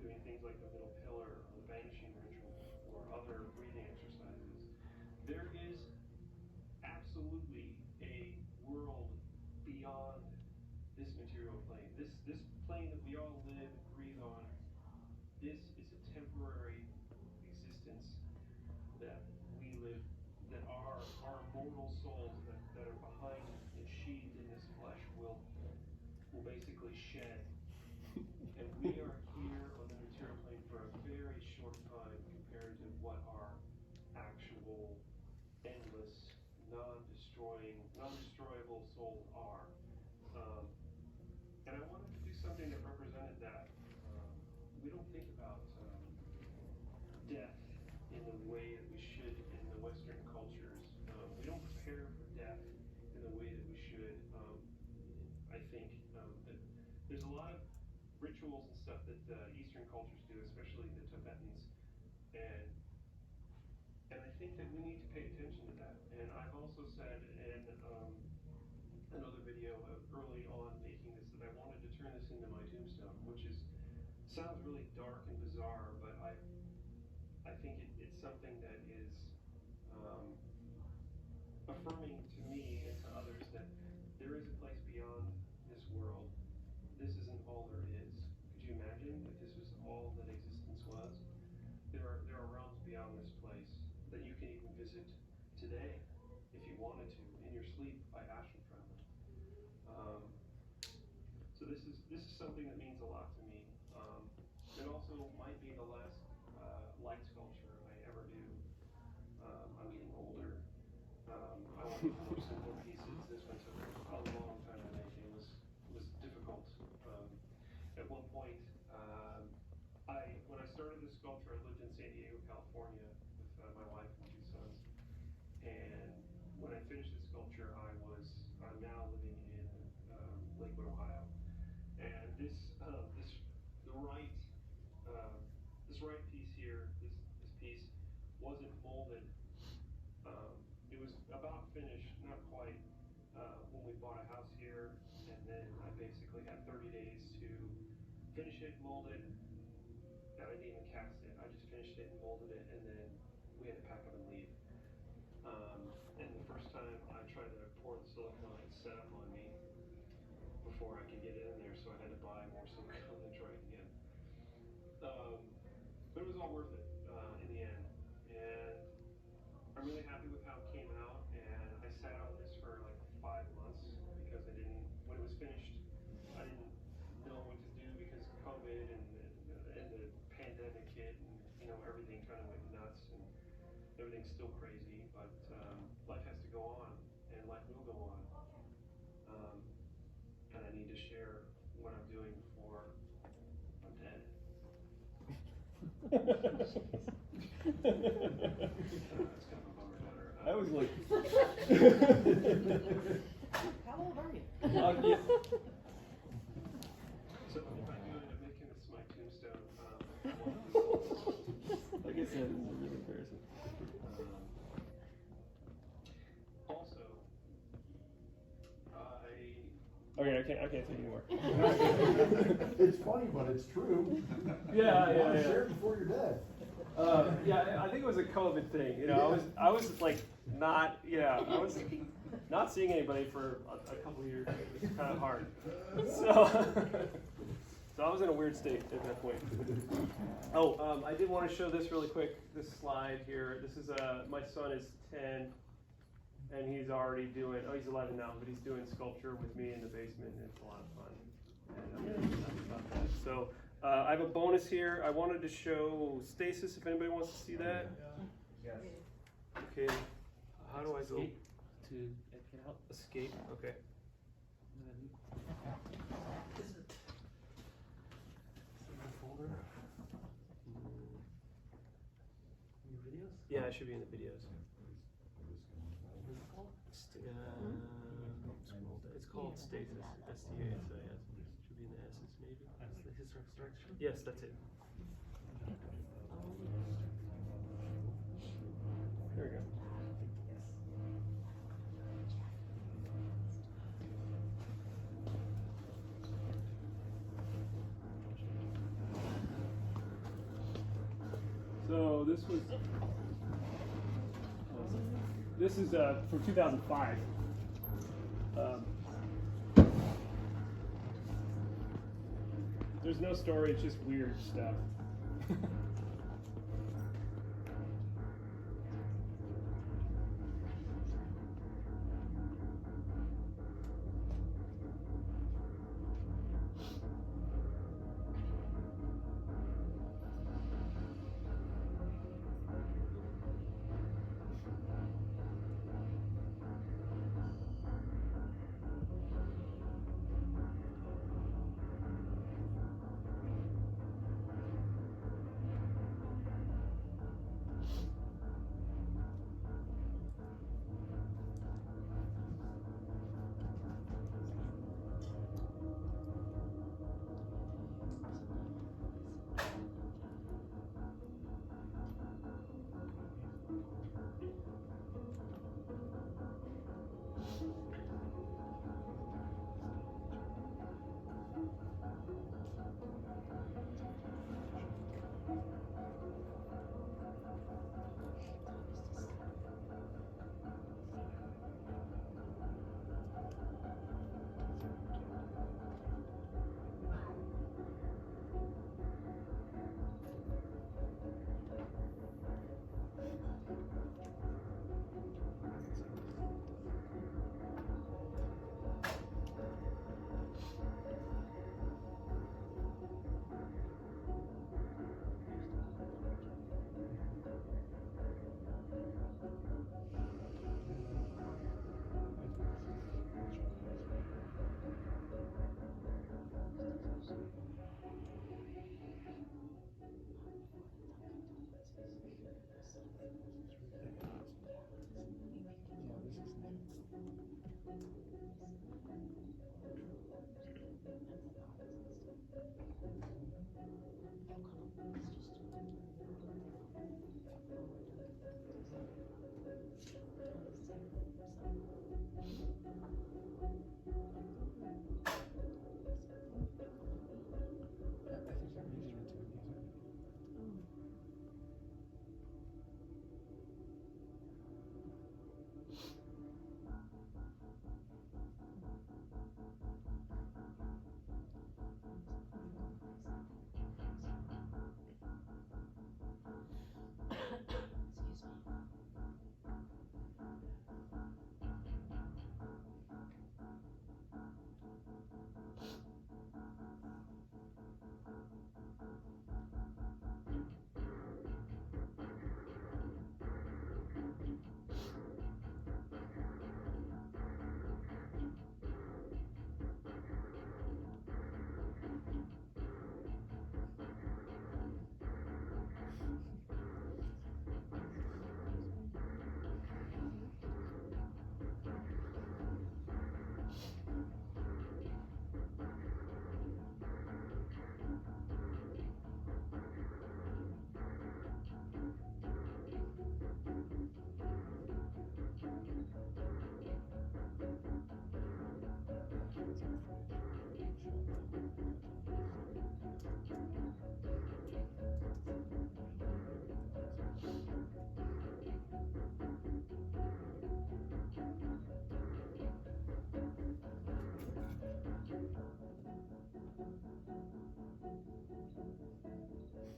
doing things like the middle pillar or the banishing ritual or other breathing exercises. There is absolutely a world beyond this material plane. This plane that we behind and sheathed in this flesh will basically shed. And we are here on the material plane for a very short time compared to what our actual endless, non-destroyable souls are. And I wanted to do something that represented that. We don't think about death in the way that we should in the Western cultures. We don't prepare for death in the way that we should. I think that there's a lot of rituals and stuff that Eastern cultures do, especially the Tibetans, and I think that we need to pay attention to that. And I've also said in another video early on making this that I wanted to turn this into my tombstone, which sounds really dark and bizarre, but I think it's something that is affirming to me and to others that there is a place beyond this world. This isn't all there is. Could you imagine if this was all that existence was? There are realms beyond this place that you can even visit today if you wanted to in your sleep by astral traveling. So this is something that means a lot to me. It also might be the last light sculpture I ever do. I'm getting older. I want to do more simple pieces. This one took a long time to make. It was difficult. At one point, when I started this sculpture, I lived in San Diego, California, with my wife and 2 sons. And when I finished this sculpture, I'm now living in Lakewood, Ohio. And this right piece here, this piece wasn't molded. It was about finished, not quite, when we bought a house here, and then I basically had 30 days to finish it, mold it. I didn't even cast it. I just finished it and molded it, and then we had to pack up and leave. And the first time I tried to pour the silicone, it set up on me before I could get it in there, so I had to buy more silicone and try it again. But it was all worth it in the end. And I'm really happy with how it came out, and I sat on this for like 5 months because when it was finished, I didn't know what to do because of COVID and the pandemic hit, and everything kind of went nuts, and everything's still crazy, but life has to go on, and life will go on. And I need to share what I'm doing before I'm dead. That's kind of a bummer, daughter. I was like, How old are you? yeah. So if I do end up making this my tombstone, Like I said, it's a good comparison. also, Okay, I can't take anymore. It's funny, but it's true. Yeah. Share it before you're dead. Yeah, I think it was a COVID thing. I was like I was not seeing anybody for a couple of years. It was kind of hard. So I was in a weird state at that point. Oh, I did want to show this really quick. This slide here. This is my son is 10, and he's already doing. Oh, he's 11 now, but he's doing sculpture with me in the basement, and it's a lot of fun. And I'm really happy about that. So. I have a bonus here. I wanted to show stasis, if anybody wants to see that. Yes. Okay, how do I go? Escape to get out. Escape, okay. Is it? Is it the folder? Your videos? Yeah, it should be in the videos. What is it called? It's called stasis, S-T-A-S-I-S. Should be in the S's, maybe. That's the historic structure? Yes, that's it. There we go. So this is from 2005. There's no story, it's just weird stuff.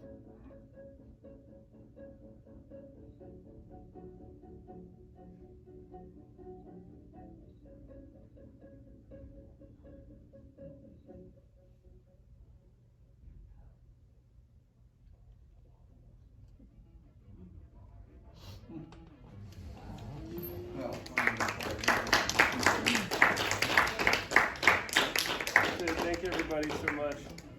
Well, Thank you everybody so much.